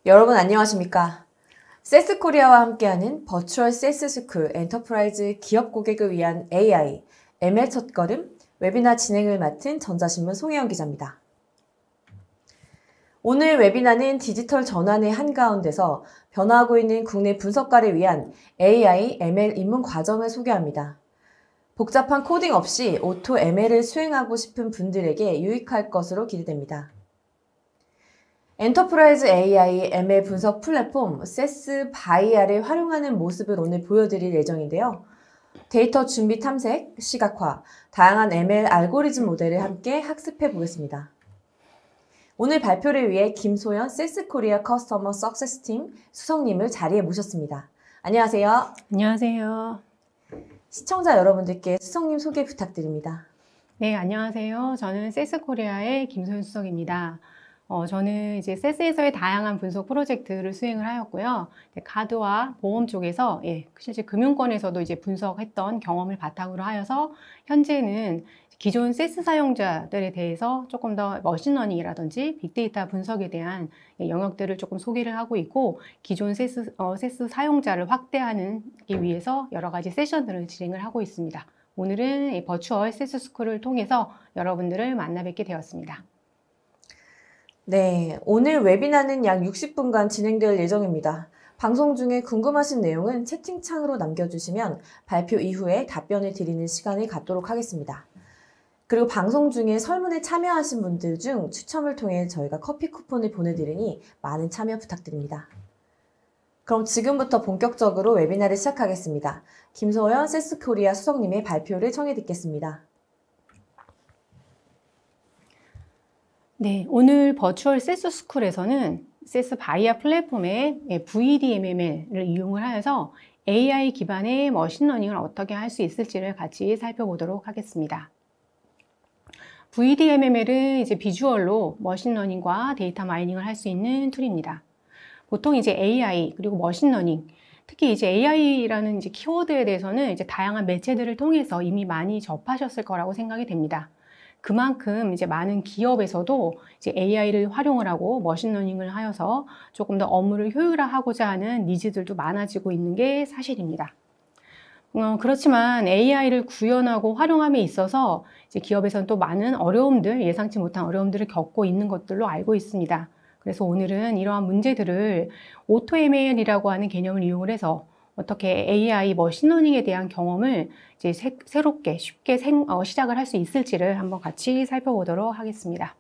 여러분 안녕하십니까? 세스코리아와 함께하는 버추얼 세스스쿨 엔터프라이즈 기업 고객을 위한 AI, ML 첫걸음 웨비나 진행을 맡은 전자신문 송혜영 기자입니다. 오늘 웨비나는 디지털 전환의 한가운데서 변화하고 있는 국내 분석가를 위한 AI, ML 입문 과정을 소개합니다. 복잡한 코딩 없이 오토 ML을 수행하고 싶은 분들에게 유익할 것으로 기대됩니다. 엔터프라이즈 AI ML 분석 플랫폼 세스 바이아를 활용하는 모습을 오늘 보여드릴 예정인데요. 데이터 준비 탐색, 시각화, 다양한 ML 알고리즘 모델을 함께 학습해 보겠습니다. 오늘 발표를 위해 김소연 세스코리아 커스터머 석세스팀 수석님을 자리에 모셨습니다. 안녕하세요. 안녕하세요. 시청자 여러분들께 수석님 소개 부탁드립니다. 네, 안녕하세요. 저는 세스코리아의 김소연 수석입니다. 저는 이제 세스에서의 다양한 분석 프로젝트를 수행을 하였고요. 카드와 보험 쪽에서 실제 금융권에서도 이제 분석했던 경험을 바탕으로 하여서 현재는 기존 세스 사용자들에 대해서 조금 더 머신러닝이라든지 빅데이터 분석에 대한 영역들을 조금 소개를 하고 있고, 기존 세스 사용자를 확대하기 위해서 여러 가지 세션들을 진행을 하고 있습니다. 오늘은 버추얼 세스 스쿨을 통해서 여러분들을 만나 뵙게 되었습니다. 네, 오늘 웨비나는 약 60분간 진행될 예정입니다. 방송 중에 궁금하신 내용은 채팅창으로 남겨주시면 발표 이후에 답변을 드리는 시간을 갖도록 하겠습니다. 그리고 방송 중에 설문에 참여하신 분들 중 추첨을 통해 저희가 커피 쿠폰을 보내드리니 많은 참여 부탁드립니다. 그럼 지금부터 본격적으로 웨비나를 시작하겠습니다. 김소연 세스코리아 수석님의 발표를 청해 듣겠습니다. 네, 오늘 버추얼 세스 스쿨에서는 세스 바이아 플랫폼의 VDMML을 이용을 하여서 AI 기반의 머신러닝을 어떻게 할 수 있을지를 같이 살펴보도록 하겠습니다. VDMML은 이제 비주얼로 머신러닝과 데이터 마이닝을 할 수 있는 툴입니다. 보통 이제 AI 그리고 머신러닝, 특히 이제 AI라는 이제 키워드에 대해서는 이제 다양한 매체들을 통해서 이미 많이 접하셨을 거라고 생각이 됩니다. 그만큼 이제 많은 기업에서도 이제 AI를 활용을 하고 머신러닝을 하여서 조금 더 업무를 효율화하고자 하는 니즈들도 많아지고 있는 게 사실입니다. 그렇지만 AI를 구현하고 활용함에 있어서 이제 기업에서는 또 많은 어려움들, 예상치 못한 어려움들을 겪고 있는 것들로 알고 있습니다. 그래서 오늘은 이러한 문제들을 오토ML이라고 하는 개념을 이용을 해서 어떻게 AI 머신러닝에 대한 경험을 이제 새롭게 쉽게 시작을 할 수 있을지를 한번 같이 살펴보도록 하겠습니다.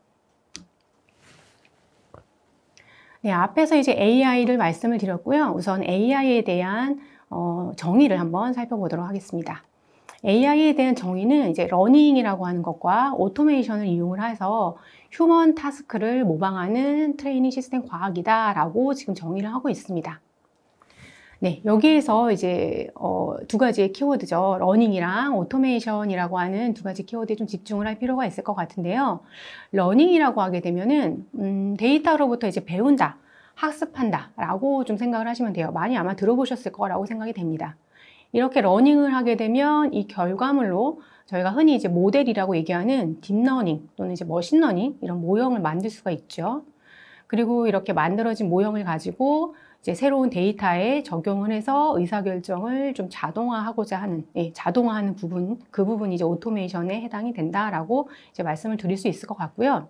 네, 앞에서 이제 AI를 말씀을 드렸고요. 우선 AI에 대한 정의를 한번 살펴보도록 하겠습니다. AI에 대한 정의는 이제 러닝이라고 하는 것과 오토메이션을 이용을 해서 휴먼 타스크를 모방하는 트레이닝 시스템 과학이다라고 지금 정의를 하고 있습니다. 네, 여기에서 이제 두 가지의 키워드죠. 러닝이랑 오토메이션이라고 하는 두 가지 키워드에 좀 집중을 할 필요가 있을 것 같은데요. 러닝이라고 하게 되면은 데이터로부터 이제 배운다, 학습한다 라고 좀 생각을 하시면 돼요. 많이 아마 들어보셨을 거라고 생각이 됩니다. 이렇게 러닝을 하게 되면 이 결과물로 저희가 흔히 이제 모델이라고 얘기하는 딥러닝 또는 이제 머신러닝 이런 모형을 만들 수가 있죠. 그리고 이렇게 만들어진 모형을 가지고 이제 새로운 데이터에 적용을 해서 의사결정을 좀 자동화하고자 하는, 자동화하는 부분, 그 부분이 이제 오토메이션에 해당이 된다라고 이제 말씀을 드릴 수 있을 것 같고요.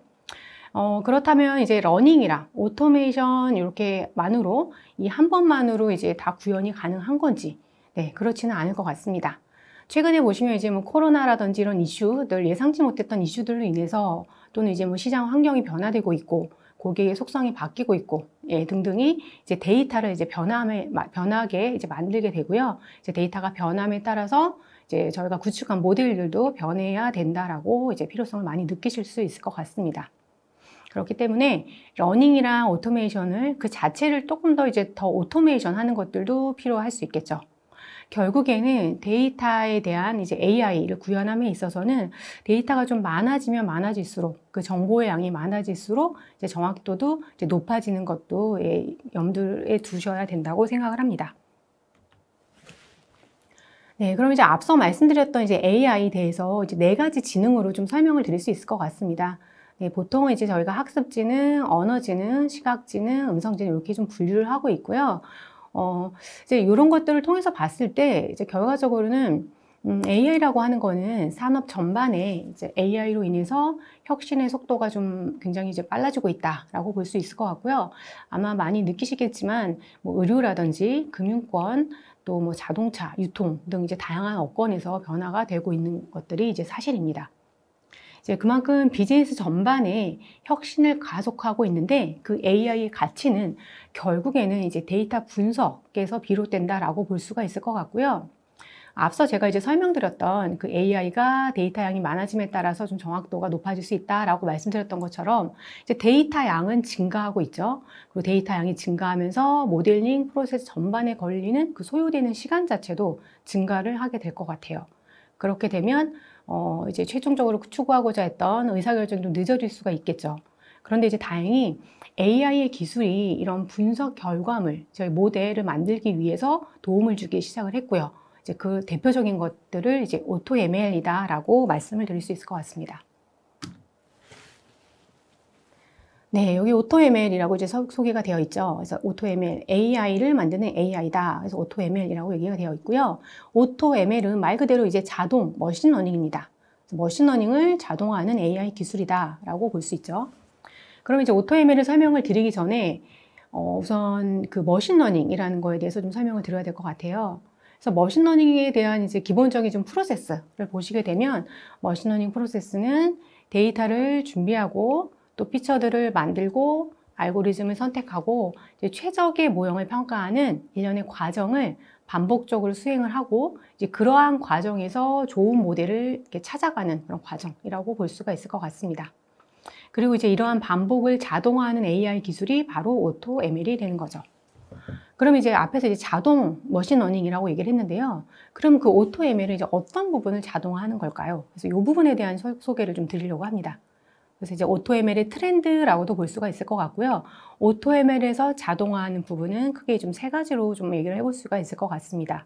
그렇다면 이제 러닝이랑 오토메이션 이렇게만으로 이 한 번만으로 이제 다 구현이 가능한 건지, 네, 그렇지는 않을 것 같습니다. 최근에 보시면 이제 뭐 코로나라든지 이런 이슈들, 예상치 못했던 이슈들로 인해서 또는 이제 뭐 시장 환경이 변화되고 있고 고객의 속성이 바뀌고 있고 등등이 이제 데이터를 이제 변하게 이제 만들게 되고요. 이제 데이터가 변함에 따라서 이제 저희가 구축한 모델들도 변해야 된다라고 이제 필요성을 많이 느끼실 수 있을 것 같습니다. 그렇기 때문에 러닝이랑 오토메이션을 그 자체를 조금 더 이제 더 오토메이션 하는 것들도 필요할 수 있겠죠. 결국에는 데이터에 대한 이제 AI를 구현함에 있어서는 데이터가 좀 많아지면 많아질수록 그 정보의 양이 많아질수록 이제 정확도도 이제 높아지는 것도 염두에 두셔야 된다고 생각을 합니다. 네, 그럼 이제 앞서 말씀드렸던 이제 AI에 대해서 이제 4가지 지능으로 좀 설명을 드릴 수 있을 것 같습니다. 네, 보통은 이제 저희가 학습지능, 언어지능, 시각지능, 음성지능 이렇게 좀 분류를 하고 있고요. 이제 이런 것들을 통해서 봤을 때 이제 결과적으로는 AI라고 하는 거는 산업 전반에 이제 AI로 인해서 혁신의 속도가 좀 굉장히 이제 빨라지고 있다라고 볼 수 있을 것 같고요. 아마 많이 느끼시겠지만 뭐 의료라든지 금융권 또 뭐 자동차, 유통 등 이제 다양한 업권에서 변화가 되고 있는 것들이 이제 사실입니다. 이제 그만큼 비즈니스 전반에 혁신을 가속하고 있는데 그 AI의 가치는 결국에는 이제 데이터 분석에서 비롯된다라고 볼 수가 있을 것 같고요. 앞서 제가 이제 설명드렸던 그 AI가 데이터 양이 많아짐에 따라서 좀 정확도가 높아질 수 있다라고 말씀드렸던 것처럼 이제 데이터 양은 증가하고 있죠. 그리고 데이터 양이 증가하면서 모델링 프로세스 전반에 걸리는 그 소요되는 시간 자체도 증가를 하게 될 것 같아요. 그렇게 되면 이제 최종적으로 추구하고자 했던 의사결정이 좀 늦어질 수가 있겠죠. 그런데 이제 다행히 AI의 기술이 이런 분석 결과물, 저희 모델을 만들기 위해서 도움을 주기 시작을 했고요. 이제 그 대표적인 것들을 이제 AutoML이다라고 말씀을 드릴 수 있을 것 같습니다. 네, 여기 AutoML이라고 이제 소개가 되어 있죠. 그래서 AutoML, AI를 만드는 AI다. 그래서 AutoML이라고 얘기가 되어 있고요. AutoML은 말 그대로 이제 자동 머신러닝입니다. 머신러닝을 자동화하는 AI 기술이다라고 볼 수 있죠. 그럼 이제 AutoML을 설명을 드리기 전에 우선 그 머신러닝이라는 거에 대해서 좀 설명을 드려야 될 것 같아요. 그래서 머신러닝에 대한 이제 기본적인 좀 프로세스를 보시게 되면 머신러닝 프로세스는 데이터를 준비하고 또 피처들을 만들고 알고리즘을 선택하고 이제 최적의 모형을 평가하는 일련의 과정을 반복적으로 수행을 하고 이제 그러한 과정에서 좋은 모델을 이렇게 찾아가는 그런 과정이라고 볼 수가 있을 것 같습니다. 그리고 이제 이러한 반복을 자동화하는 AI 기술이 바로 AutoML이 되는 거죠. 그럼 이제 앞에서 이제 자동 머신러닝이라고 얘기를 했는데요. 그럼 그 AutoML은 이제 어떤 부분을 자동화하는 걸까요? 그래서 이 부분에 대한 소개를 좀 드리려고 합니다. 그래서 이제 AutoML의 트렌드라고도 볼 수가 있을 것 같고요. AutoML에서 자동화하는 부분은 크게 좀 세 가지로 좀 얘기를 해볼 수가 있을 것 같습니다.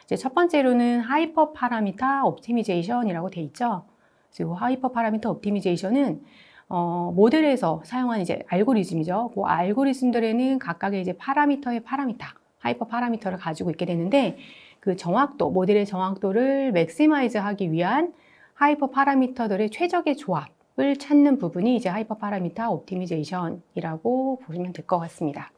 이제 첫 번째로는 하이퍼 파라미터 옵티미제이션이라고 돼 있죠. 그래서 이 하이퍼 파라미터 옵티미제이션은 모델에서 사용한 이제 알고리즘이죠. 그 알고리즘들에는 각각의 이제 파라미터, 하이퍼 파라미터를 가지고 있게 되는데 그 정확도, 모델의 정확도를 맥시마이즈 하기 위한 하이퍼 파라미터들의 최적의 조합을 찾는 부분이 이제 하이퍼 파라미터 옵티미제이션이라고 보시면 될 것 같습니다.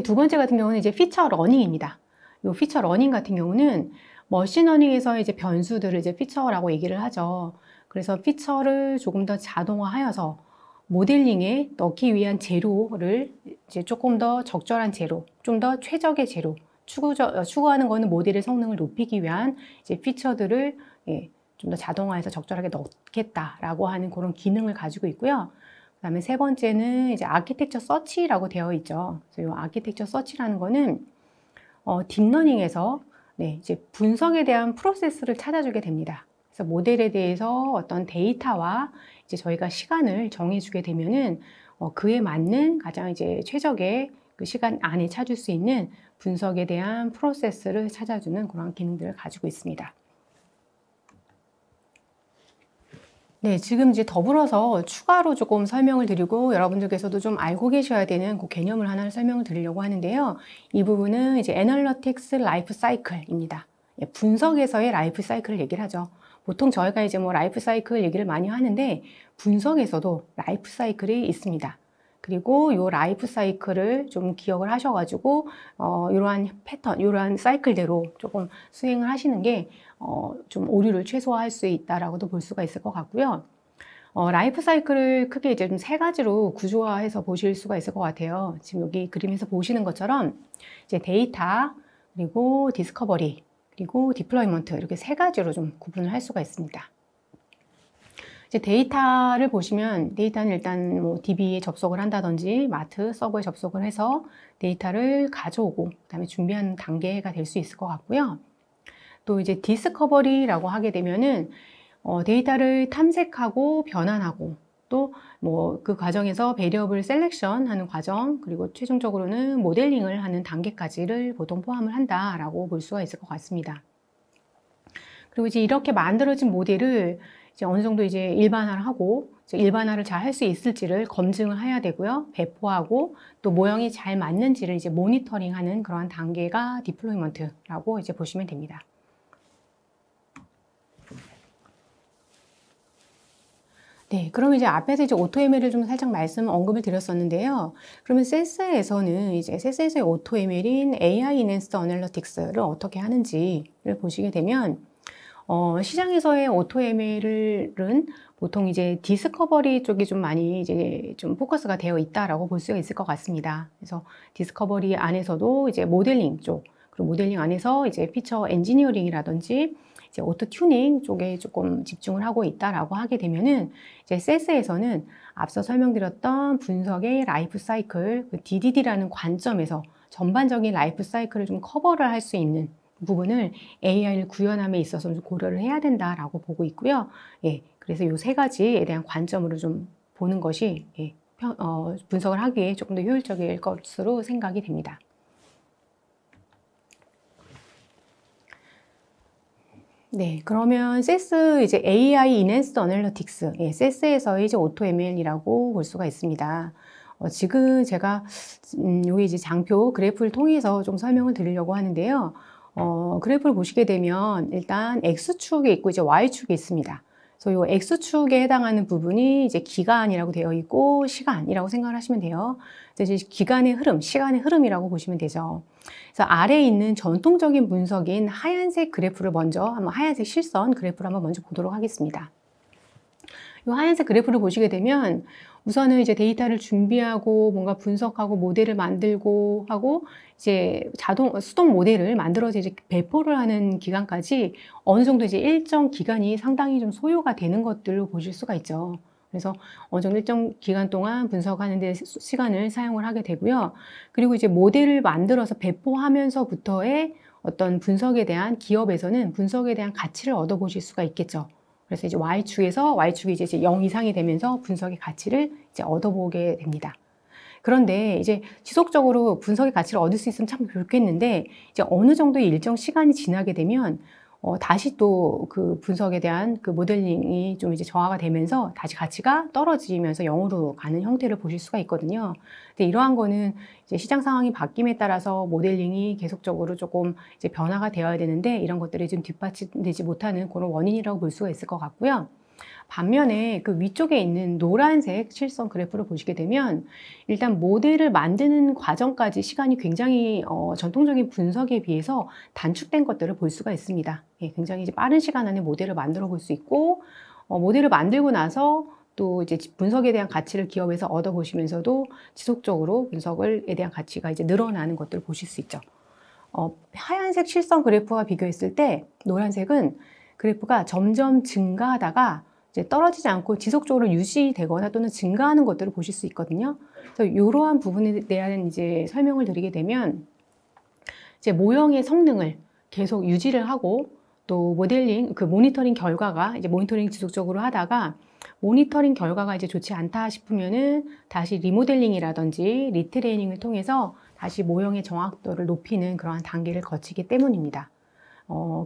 두 번째 같은 경우는 이제 피처 러닝입니다. 이 피처 러닝 같은 경우는 머신러닝에서 이제 변수들을 이제 피처라고 얘기를 하죠. 그래서 피처를 조금 더 자동화하여서 모델링에 넣기 위한 재료를 이제 조금 더 적절한 재료, 좀 더 최적의 재료, 추구하는 거는 모델의 성능을 높이기 위한 이제 피처들을 좀 더 자동화해서 적절하게 넣겠다라고 하는 그런 기능을 가지고 있고요. 그다음에 세 번째는 이제 아키텍처 서치라고 되어 있죠. 그래서 이 아키텍처 서치라는 거는 딥러닝에서 이제 분석에 대한 프로세스를 찾아주게 됩니다. 그래서 모델에 대해서 어떤 데이터와 이제 저희가 시간을 정해주게 되면은 그에 맞는 가장 이제 최적의 그 시간 안에 찾을 수 있는 분석에 대한 프로세스를 찾아주는 그런 기능들을 가지고 있습니다. 네, 지금 이제 더불어서 추가로 조금 설명을 드리고 여러분들께서도 좀 알고 계셔야 되는 그 개념을 하나를 설명을 드리려고 하는데요. 이 부분은 이제 애널리틱스 라이프 사이클입니다. 분석에서의 라이프 사이클을 얘기를 하죠. 보통 저희가 이제 뭐 라이프 사이클 얘기를 많이 하는데 분석에서도 라이프 사이클이 있습니다. 그리고 이 라이프 사이클을 좀 기억을 하셔가지고 이러한 패턴, 이러한 사이클대로 조금 수행을 하시는 게 좀 오류를 최소화할 수 있다라고도 볼 수가 있을 것 같고요. 라이프 사이클을 크게 이제 좀 세 가지로 구조화해서 보실 수가 있을 것 같아요. 지금 여기 그림에서 보시는 것처럼 이제 데이터, 그리고 디스커버리, 그리고 디플로이먼트 이렇게 세 가지로 좀 구분을 할 수가 있습니다. 이제 데이터를 보시면 데이터는 일단 뭐 DB에 접속을 한다든지 마트 서버에 접속을 해서 데이터를 가져오고 그다음에 준비하는 단계가 될 수 있을 것 같고요. 또 이제 디스커버리라고 하게 되면은 데이터를 탐색하고 변환하고 또 뭐 그 과정에서 베리어블 셀렉션 하는 과정 그리고 최종적으로는 모델링을 하는 단계까지를 보통 포함을 한다라고 볼 수가 있을 것 같습니다. 그리고 이제 이렇게 만들어진 모델을 이제 어느 정도 이제 일반화를 하고 일반화를 잘 할 수 있을지를 검증을 해야 되고요. 배포하고 또 모형이 잘 맞는지를 이제 모니터링하는 그러한 단계가 디플로이먼트라고 이제 보시면 됩니다. 네, 그럼 이제 앞에서 이제 AutoML을 좀 살짝 언급을 드렸었는데요. 그러면 세스에서는 이제 세스에서의 AutoML인 AI Enhanced Analytics를 어떻게 하는지를 보시게 되면, 시장에서의 AutoML은 보통 이제 디스커버리 쪽이 좀 많이 이제 좀 포커스가 되어 있다라고 볼 수가 있을 것 같습니다. 그래서 디스커버리 안에서도 이제 모델링 쪽, 그리고 모델링 안에서 이제 피처 엔지니어링이라든지 이제 오토 튜닝 쪽에 조금 집중을 하고 있다라고 하게 되면은 이제 세스에서는 앞서 설명드렸던 분석의 라이프 사이클, 그 DDD라는 관점에서 전반적인 라이프 사이클을 좀 커버를 할 수 있는 부분을 AI를 구현함에 있어서 좀 고려를 해야 된다라고 보고 있고요. 예, 그래서 이 세 가지에 대한 관점으로 좀 보는 것이 분석을 하기에 조금 더 효율적일 것으로 생각이 됩니다. 네, 그러면 세스 이제 AI Enhanced Analytics, 세스에서의 이제 AutoML이라고 볼 수가 있습니다. 지금 제가 여기 이제 장표 그래프를 통해서 좀 설명을 드리려고 하는데요. 그래프를 보시게 되면 일단 X축에 있고 이제 Y축에 있습니다. 그래서 이 X축에 해당하는 부분이 이제 기간이라고 되어 있고 시간이라고 생각을 하시면 돼요. 그래서 이제 기간의 흐름, 시간의 흐름이라고 보시면 되죠. 그래서 아래에 있는 전통적인 분석인 하얀색 그래프를 한번 하얀색 실선 그래프를 한번 먼저 보도록 하겠습니다. 이 하얀색 그래프를 보시게 되면 우선은 이제 데이터를 준비하고 뭔가 분석하고 모델을 만들고 하고 이제 수동 모델을 만들어서 이제 배포를 하는 기간까지 어느 정도 이제 일정 기간이 상당히 좀 소요가 되는 것들로 보실 수가 있죠. 그래서 어느 정도 일정 기간 동안 분석하는 데 시간을 사용을 하게 되고요. 그리고 이제 모델을 만들어서 배포하면서부터의 어떤 분석에 대한 기업에서는 분석에 대한 가치를 얻어보실 수가 있겠죠. 그래서 이제 Y축이 이제 0 이상이 되면서 분석의 가치를 이제 얻어보게 됩니다. 그런데 이제 지속적으로 분석의 가치를 얻을 수 있으면 참 좋겠는데 이제 어느 정도의 일정 시간이 지나게 되면 다시 또 그 분석에 대한 그 모델링이 좀 이제 저하가 되면서 다시 가치가 떨어지면서 0으로 가는 형태를 보실 수가 있거든요. 근데 이러한 거는 이제 시장 상황이 바뀜에 따라서 모델링이 계속적으로 조금 이제 변화가 되어야 되는데 이런 것들이 좀 뒷받침되지 못하는 그런 원인이라고 볼 수가 있을 것 같고요. 반면에 그 위쪽에 있는 노란색 실선 그래프를 보시게 되면 일단 모델을 만드는 과정까지 시간이 굉장히 전통적인 분석에 비해서 단축된 것들을 볼 수가 있습니다. 예, 굉장히 이제 빠른 시간 안에 모델을 만들어 볼 수 있고 모델을 만들고 나서 또 이제 분석에 대한 가치를 기업에서 얻어보시면서도 지속적으로 분석에 대한 가치가 이제 늘어나는 것들을 보실 수 있죠. 하얀색 실선 그래프와 비교했을 때 노란색은 그래프가 점점 증가하다가 이제 떨어지지 않고 지속적으로 유지되거나 또는 증가하는 것들을 보실 수 있거든요. 그래서 이러한 부분에 대한 이제 설명을 드리게 되면 이제 모형의 성능을 계속 유지를 하고 또 모니터링 결과가 이제 모니터링 지속적으로 하다가 모니터링 결과가 이제 좋지 않다 싶으면은 다시 리모델링이라든지 리트레이닝을 통해서 다시 모형의 정확도를 높이는 그러한 단계를 거치기 때문입니다.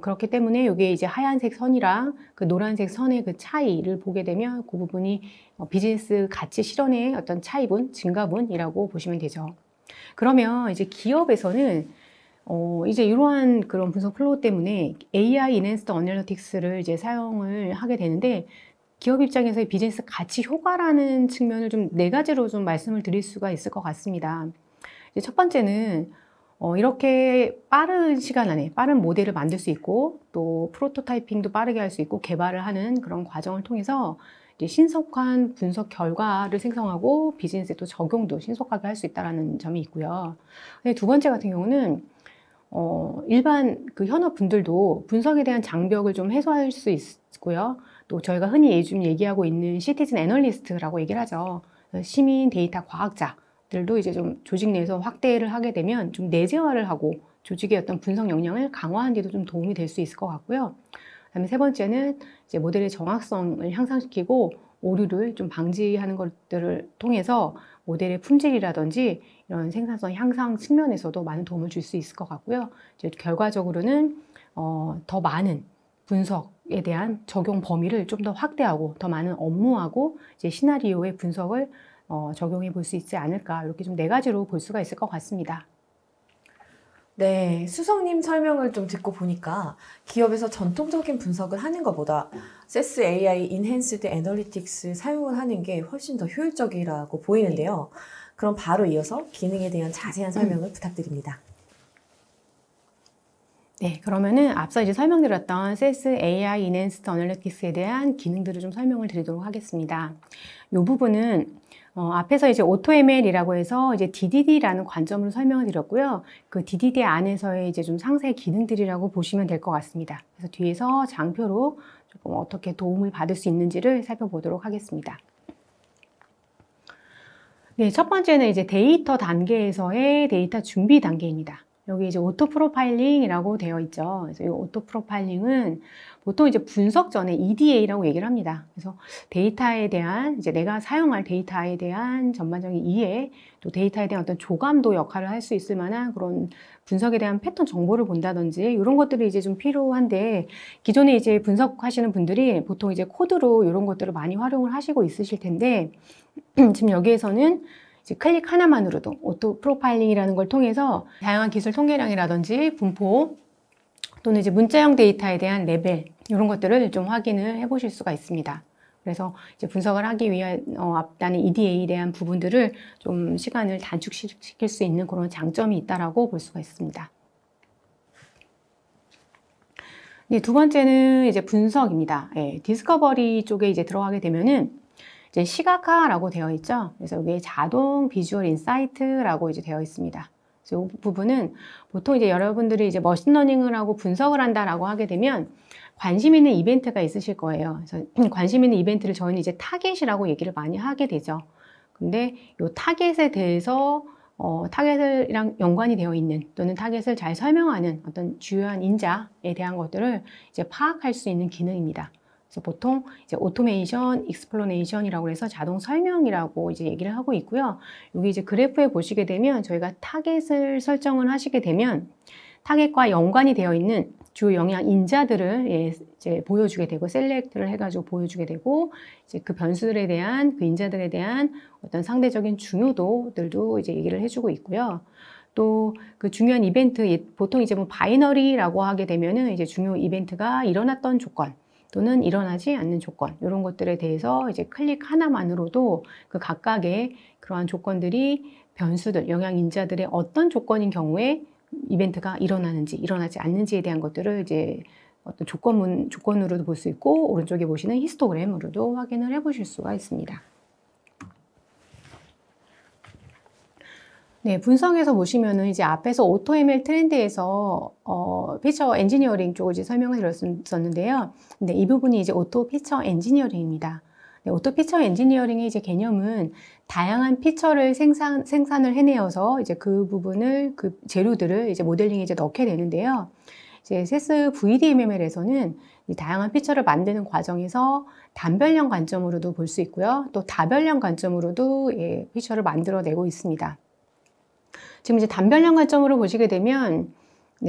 그렇기 때문에 이게 이제 하얀색 선이랑 그 노란색 선의 그 차이를 보게 되면 그 부분이 비즈니스 가치 실현의 어떤 차이분, 증가분이라고 보시면 되죠. 그러면 이제 기업에서는 이제 이러한 그런 분석 플로우 때문에 AI Enhanced Analytics를 이제 사용을 하게 되는데 기업 입장에서의 비즈니스 가치 효과라는 측면을 좀 네 가지로 좀 말씀을 드릴 수가 있을 것 같습니다. 이제 첫 번째는 이렇게 빠른 시간 안에 빠른 모델을 만들 수 있고 또 프로토타이핑도 빠르게 할 수 있고 개발을 하는 그런 과정을 통해서 이제 신속한 분석 결과를 생성하고 비즈니스에 또 적용도 신속하게 할 수 있다는 점이 있고요. 근데 두 번째 같은 경우는 일반 그 현업분들도 분석에 대한 장벽을 좀 해소할 수 있고요. 또 저희가 흔히 요즘 얘기하고 있는 시티즌 애널리스트라고 얘기를 하죠. 시민 데이터 과학자들도 이제 좀 조직 내에서 확대를 하게 되면 좀 내재화를 하고 조직의 어떤 분석 역량을 강화하는 데도 좀 도움이 될 수 있을 것 같고요. 그다음에 세 번째는 이제 모델의 정확성을 향상시키고 오류를 좀 방지하는 것들을 통해서 모델의 품질이라든지 이런 생산성 향상 측면에서도 많은 도움을 줄 수 있을 것 같고요. 이제 결과적으로는 더 많은 분석 분석에 대한 적용 범위를 좀 더 확대하고 더 많은 업무하고 이제 시나리오의 분석을 적용해 볼 수 있지 않을까, 이렇게 좀 네 가지로 볼 수가 있을 것 같습니다. 네, 수석님 설명을 좀 듣고 보니까 기업에서 전통적인 분석을 하는 것보다 SES AI Enhanced Analytics 사용을 하는 게 훨씬 더 효율적이라고 보이는데요. 그럼 바로 이어서 기능에 대한 자세한 설명을 부탁드립니다. 네, 그러면은 앞서 이제 설명드렸던 SES AI Enhanced Analytics에 대한 기능들을 좀 설명을 드리도록 하겠습니다. 이 부분은 앞에서 이제 AutoML이라고 해서 이제 DDD라는 관점으로 설명을 드렸고요. 그 DDD 안에서의 이제 좀 상세 기능들이라고 보시면 될 것 같습니다. 그래서 뒤에서 장표로 조금 어떻게 도움을 받을 수 있는지를 살펴보도록 하겠습니다. 네, 첫 번째는 이제 데이터 단계에서의 데이터 준비 단계입니다. 여기 이제 오토 프로파일링이라고 되어 있죠. 그래서 이 오토 프로파일링은 보통 이제 분석 전에 EDA라고 얘기를 합니다. 그래서 데이터에 대한, 이제 내가 사용할 데이터에 대한 전반적인 이해, 또 데이터에 대한 어떤 조감도 역할을 할 수 있을 만한 그런 분석에 대한 패턴 정보를 본다든지 이런 것들이 이제 좀 필요한데, 기존에 이제 분석하시는 분들이 보통 이제 코드로 이런 것들을 많이 활용을 하시고 있으실 텐데, 지금 여기에서는 이제 클릭 하나만으로도 오토 프로파일링이라는 걸 통해서 다양한 기술 통계량이라든지 분포 또는 이제 문자형 데이터에 대한 레벨, 이런 것들을 좀 확인을 해 보실 수가 있습니다. 그래서 이제 분석을 하기 위한 앞단의 EDA에 대한 부분들을 좀 시간을 단축시킬 수 있는 그런 장점이 있다라고 볼 수가 있습니다. 네, 두 번째는 이제 분석입니다. 예, 디스커버리 쪽에 이제 들어가게 되면은 이제 시각화라고 되어 있죠. 그래서 여기에 자동 비주얼 인사이트라고 이제 되어 있습니다. 그래서 이 부분은 보통 이제 여러분들이 이제 머신러닝을 하고 분석을 한다라고 하게 되면 관심 있는 이벤트가 있으실 거예요. 그래서 관심 있는 이벤트를 저희는 이제 타겟이라고 얘기를 많이 하게 되죠. 근데 이 타겟에 대해서 타겟이랑 연관이 되어 있는 또는 타겟을 잘 설명하는 어떤 주요한 인자에 대한 것들을 이제 파악할 수 있는 기능입니다. 그래서 보통 이제 오토메이션, 익스플로네이션이라고 해서 자동 설명이라고 이제 얘기를 하고 있고요. 여기 이제 그래프에 보시게 되면 저희가 타겟을 설정을 하시게 되면 타겟과 연관이 되어 있는 주요 영향 인자들을 이제 보여주게 되고, 셀렉트를 해가지고 보여주게 되고, 이제 그 변수들에 대한, 그 인자들에 대한 어떤 상대적인 중요도들도 이제 얘기를 해주고 있고요. 또 그 중요한 이벤트, 보통 이제 뭐 바이너리라고 하게 되면은 이제 중요 이벤트가 일어났던 조건 또는 일어나지 않는 조건, 이런 것들에 대해서 이제 클릭 하나만으로도 그 각각의 그러한 조건들이 변수들, 영향 인자들의 어떤 조건인 경우에 이벤트가 일어나는지 일어나지 않는지에 대한 것들을 이제 어떤 조건으로도 볼 수 있고, 오른쪽에 보시는 히스토그램으로도 확인을 해 보실 수가 있습니다. 네, 분석에서 보시면은 이제 앞에서 AutoML 트렌드에서 피처 엔지니어링 쪽을 이제 설명을 드렸었는데요. 근데 이 부분이 이제 오토 피처 엔지니어링입니다. 네, 오토 피처 엔지니어링의 이제 개념은 다양한 피처를 생산을 해내어서 이제 그 부분을, 그 재료들을 이제 모델링에 이제 넣게 되는데요. 이제 SES VDMML에서는 이 다양한 피처를 만드는 과정에서 단별량 관점으로도 볼 수 있고요. 또 다별량 관점으로도 피처를 만들어내고 있습니다. 지금 이제 단별량 관점으로 보시게 되면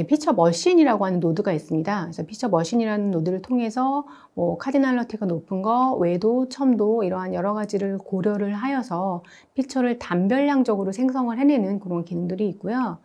피처 머신이라고 하는 노드가 있습니다. 그래서 피처 머신이라는 노드를 통해서 뭐 카디널리티가 높은 거, 외도, 첨도 이러한 여러 가지를 고려를 하여서 피처를 단별량적으로 생성을 해내는 그런 기능들이 있고요.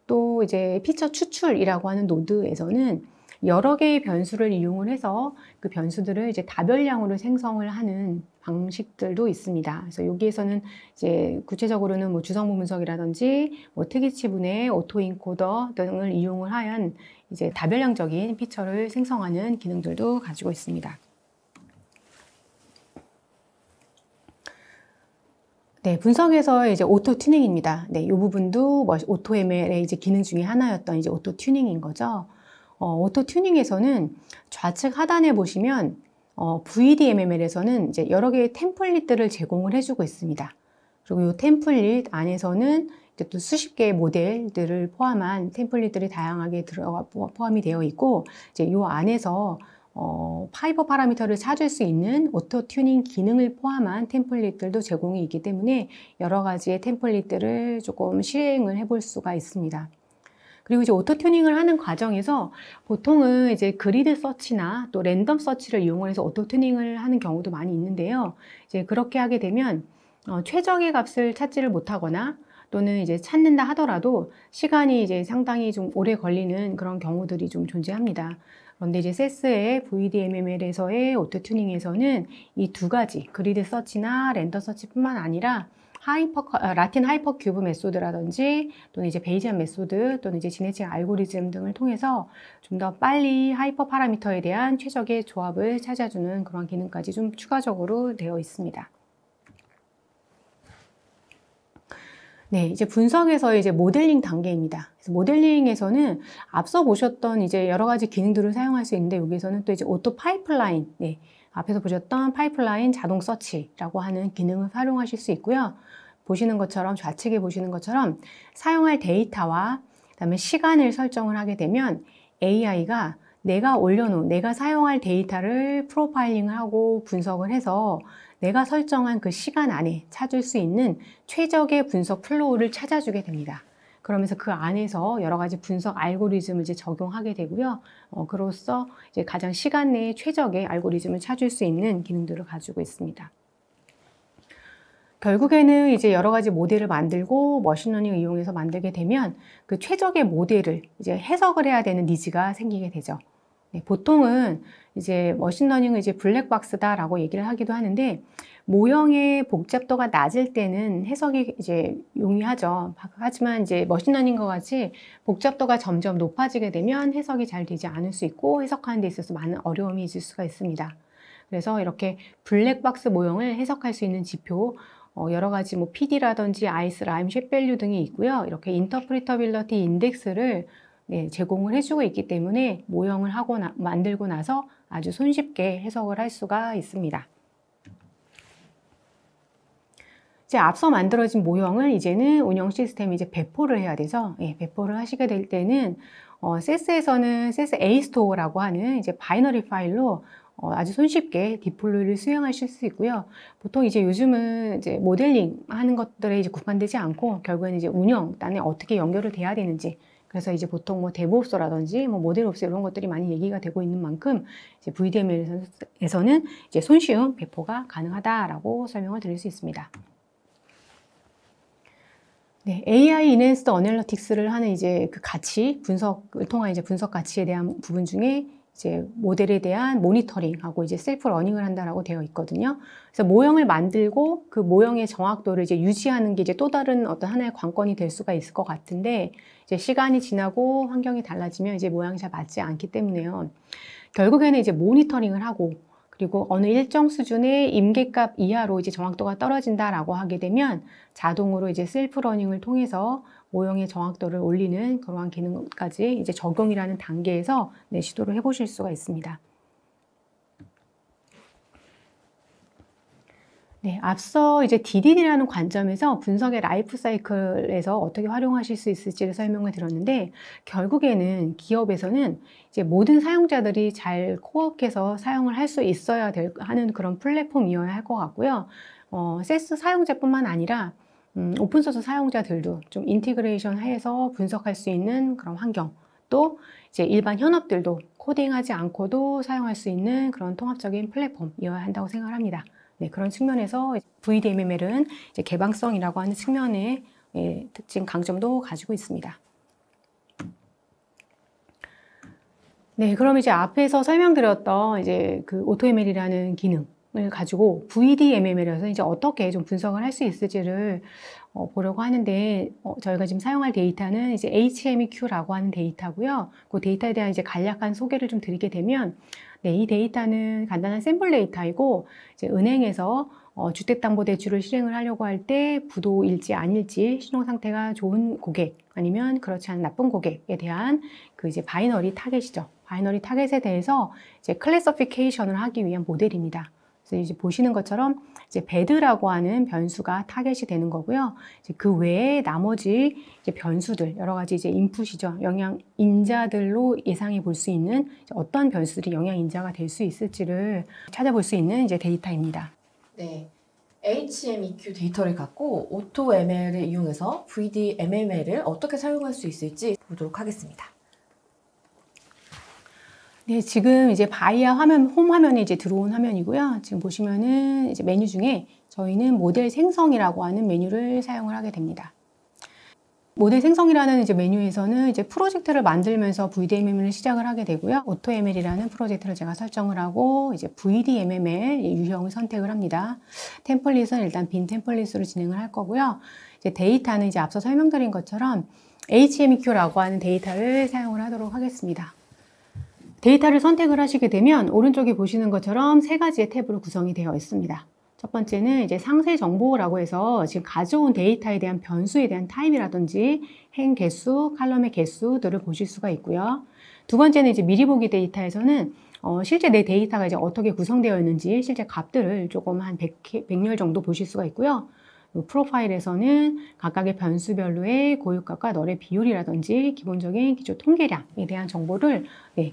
또 이제 피처 추출이라고 하는 노드에서는 여러 개의 변수를 이용을 해서 그 변수들을 이제 다별량으로 생성을 하는 방식들도 있습니다. 그래서 여기에서는 이제 구체적으로는 뭐 주성분 분석이라든지 뭐 특이치 분해, 오토인코더 등을 이용을 하여 이제 다별량적인 피처를 생성하는 기능들도 가지고 있습니다. 네, 분석에서 이제 오토 튜닝입니다. 네, 이 부분도 AutoML의 이제 기능 중에 하나였던 이제 오토 튜닝인 거죠. 오토 튜닝에서는 좌측 하단에 보시면 VDMML에서는 이제 여러 개의 템플릿들을 제공을 해주고 있습니다. 그리고 이 템플릿 안에서는 이제 또 수십 개의 모델들을 포함한 템플릿들이 다양하게 포함이 되어 있고, 이제 이 안에서 파이버 파라미터를 찾을 수 있는 오토 튜닝 기능을 포함한 템플릿들도 제공이 있기 때문에 여러 가지의 템플릿들을 조금 실행을 해볼 수가 있습니다. 그리고 이제 오토 튜닝을 하는 과정에서 보통은 이제 그리드 서치나 또 랜덤 서치를 이용해서 오토 튜닝을 하는 경우도 많이 있는데요. 이제 그렇게 하게 되면 최적의 값을 찾지를 못하거나 또는 이제 찾는다 하더라도 시간이 이제 상당히 좀 오래 걸리는 그런 경우들이 좀 존재합니다. 그런데 이제 세스의 VDMML에서의 오토 튜닝에서는 이 두 가지 그리드 서치나 랜덤 서치뿐만 아니라 라틴 하이퍼 큐브 메소드라든지 또는 이제 베이지안 메소드 또는 이제 지네틱 알고리즘 등을 통해서 좀 더 빨리 하이퍼 파라미터에 대한 최적의 조합을 찾아주는 그런 기능까지 좀 추가적으로 되어 있습니다. 네, 이제 분석에서 이제 모델링 단계입니다. 그래서 모델링에서는 앞서 보셨던 이제 여러 가지 기능들을 사용할 수 있는데 여기서는 또 이제 오토 파이프라인, 네, 앞에서 보셨던 파이프라인 자동 서치라고 하는 기능을 활용하실 수 있고요. 보시는 것처럼 좌측에 보시는 것처럼 사용할 데이터와 그다음에 시간을 설정을 하게 되면 AI가 내가 사용할 데이터를 프로파일링을 하고 분석을 해서 내가 설정한 그 시간 안에 찾을 수 있는 최적의 분석 플로우를 찾아주게 됩니다. 그러면서 그 안에서 여러 가지 분석 알고리즘을 이제 적용하게 되고요. 그로써 이제 가장 시간 내에 최적의 알고리즘을 찾을 수 있는 기능들을 가지고 있습니다. 결국에는 이제 여러 가지 모델을 만들고 머신러닝을 이용해서 만들게 되면 그 최적의 모델을 이제 해석을 해야 되는 니즈가 생기게 되죠. 네, 보통은 이제 머신러닝은 이제 블랙박스다라고 얘기를 하기도 하는데 모형의 복잡도가 낮을 때는 해석이 이제 용이하죠. 하지만 이제 머신러닝과 같이 복잡도가 점점 높아지게 되면 해석이 잘 되지 않을 수 있고 해석하는 데 있어서 많은 어려움이 있을 수가 있습니다. 그래서 이렇게 블랙박스 모형을 해석할 수 있는 지표 여러 가지 뭐 PD라든지 아이스, 라임, 쉐밸류 등이 있고요. 이렇게 인터프리터빌리티 인덱스를 제공을 해주고 있기 때문에 모형을 만들고 나서 아주 손쉽게 해석을 할 수가 있습니다. 이제 앞서 만들어진 모형을 이제는 운영 시스템이 이제 배포를 해야 돼서 배포를 하시게 될 때는 세스에서는 세스 A 스토어라고 하는 이제 바이너리 파일로 아주 손쉽게 디플로이를 수행하실 수 있고요. 보통 이제 요즘은 이제 모델링 하는 것들에 이제 국한되지 않고 결국에는 이제 운영단에 어떻게 연결을 돼야 되는지 그래서 이제 보통 뭐 데브옵스라든지 뭐 모델옵스 이런 것들이 많이 얘기가 되고 있는 만큼 이제 VDML에서는 이제 손쉬운 배포가 가능하다라고 설명을 드릴 수 있습니다. 네, AI 인핸스드 어널리틱스를 하는 이제 그 가치 분석을 통한 이제 분석 가치에 대한 부분 중에 이제 모델에 대한 모니터링하고 이제 셀프 러닝을 한다라고 되어 있거든요. 그래서 모형을 만들고 그 모형의 정확도를 이제 유지하는 게 이제 또 다른 어떤 하나의 관건이 될 수가 있을 것 같은데 이제 시간이 지나고 환경이 달라지면 이제 모양이 잘 맞지 않기 때문에요. 결국에는 이제 모니터링을 하고 그리고 어느 일정 수준의 임계값 이하로 이제 정확도가 떨어진다라고 하게 되면 자동으로 이제 셀프 러닝을 통해서 모형의 정확도를 올리는 그러한 기능까지 이제 적용이라는 단계에서 시도를 해보실 수가 있습니다. 네, 앞서 이제 DDD라는 관점에서 분석의 라이프 사이클에서 어떻게 활용하실 수 있을지를 설명을 드렸는데 결국에는 기업에서는 이제 모든 사용자들이 잘 코어해서 사용을 할 수 있어야 하는 그런 플랫폼이어야 할 것 같고요. 세스 사용자뿐만 아니라 오픈소스 사용자들도 좀 인티그레이션 해서 분석할 수 있는 그런 환경 또 이제 일반 현업들도 코딩하지 않고도 사용할 수 있는 그런 통합적인 플랫폼이어야 한다고 생각을 합니다. 네, 그런 측면에서 VDMML은 이제 개방성이라고 하는 측면의 특징, 강점도 가지고 있습니다. 네, 그럼 이제 앞에서 설명드렸던 이제 그 AutoML이라는 기능을 가지고 VDMML에서 이제 어떻게 좀 분석을 할 수 있을지를 보려고 하는데 저희가 지금 사용할 데이터는 이제 HMEQ라고 하는 데이터고요. 그 데이터에 대한 이제 간략한 소개를 좀 드리게 되면 네, 이 데이터는 간단한 샘플 데이터이고 이제 은행에서 주택담보대출을 실행을 하려고 할 때 부도일지 아닐지 신용 상태가 좋은 고객 아니면 그렇지 않은 나쁜 고객에 대한 그 이제 바이너리 타겟이죠. 바이너리 타겟에 대해서 이제 클래시피케이션을 하기 위한 모델입니다. 그래서 이제 보시는 것처럼 이제 배드라고 하는 변수가 타겟이 되는 거고요. 이제 그 외에 나머지 이제 변수들 여러 가지 이제 인풋이죠. 영향 인자들로 예상해 볼 수 있는 어떤 변수들이 영향 인자가 될 수 있을지를 찾아볼 수 있는 이제 데이터입니다. 네. HMEQ 데이터를 갖고 AutoML을 이용해서 VDMML을 어떻게 사용할 수 있을지 보도록 하겠습니다. 네, 지금 이제 바이아 화면, 홈 화면에 이제 들어온 화면이고요. 지금 보시면은 이제 메뉴 중에 저희는 모델 생성이라고 하는 메뉴를 사용을 하게 됩니다. 모델 생성이라는 이제 메뉴에서는 이제 프로젝트를 만들면서 VDMM을 시작을 하게 되고요. AutoML이라는 프로젝트를 제가 설정을 하고 이제 VDMML 유형을 선택을 합니다. 템플릿은 일단 빈 템플릿으로 진행을 할 거고요. 이제 데이터는 이제 앞서 설명드린 것처럼 HMEQ라고 하는 데이터를 사용을 하도록 하겠습니다. 데이터를 선택을 하시게 되면 오른쪽에 보시는 것처럼 세 가지의 탭으로 구성이 되어 있습니다. 첫 번째는 이제 상세 정보라고 해서 지금 가져온 데이터에 대한 변수에 대한 타입이라든지 행 개수, 칼럼의 개수들을 보실 수가 있고요. 두 번째는 이제 미리 보기 데이터에서는 실제 내 데이터가 이제 어떻게 구성되어 있는지 실제 값들을 조금 한 100열 정도 보실 수가 있고요. 프로파일에서는 각각의 변수별로의 고유값과 널의 비율이라든지 기본적인 기초 통계량에 대한 정보를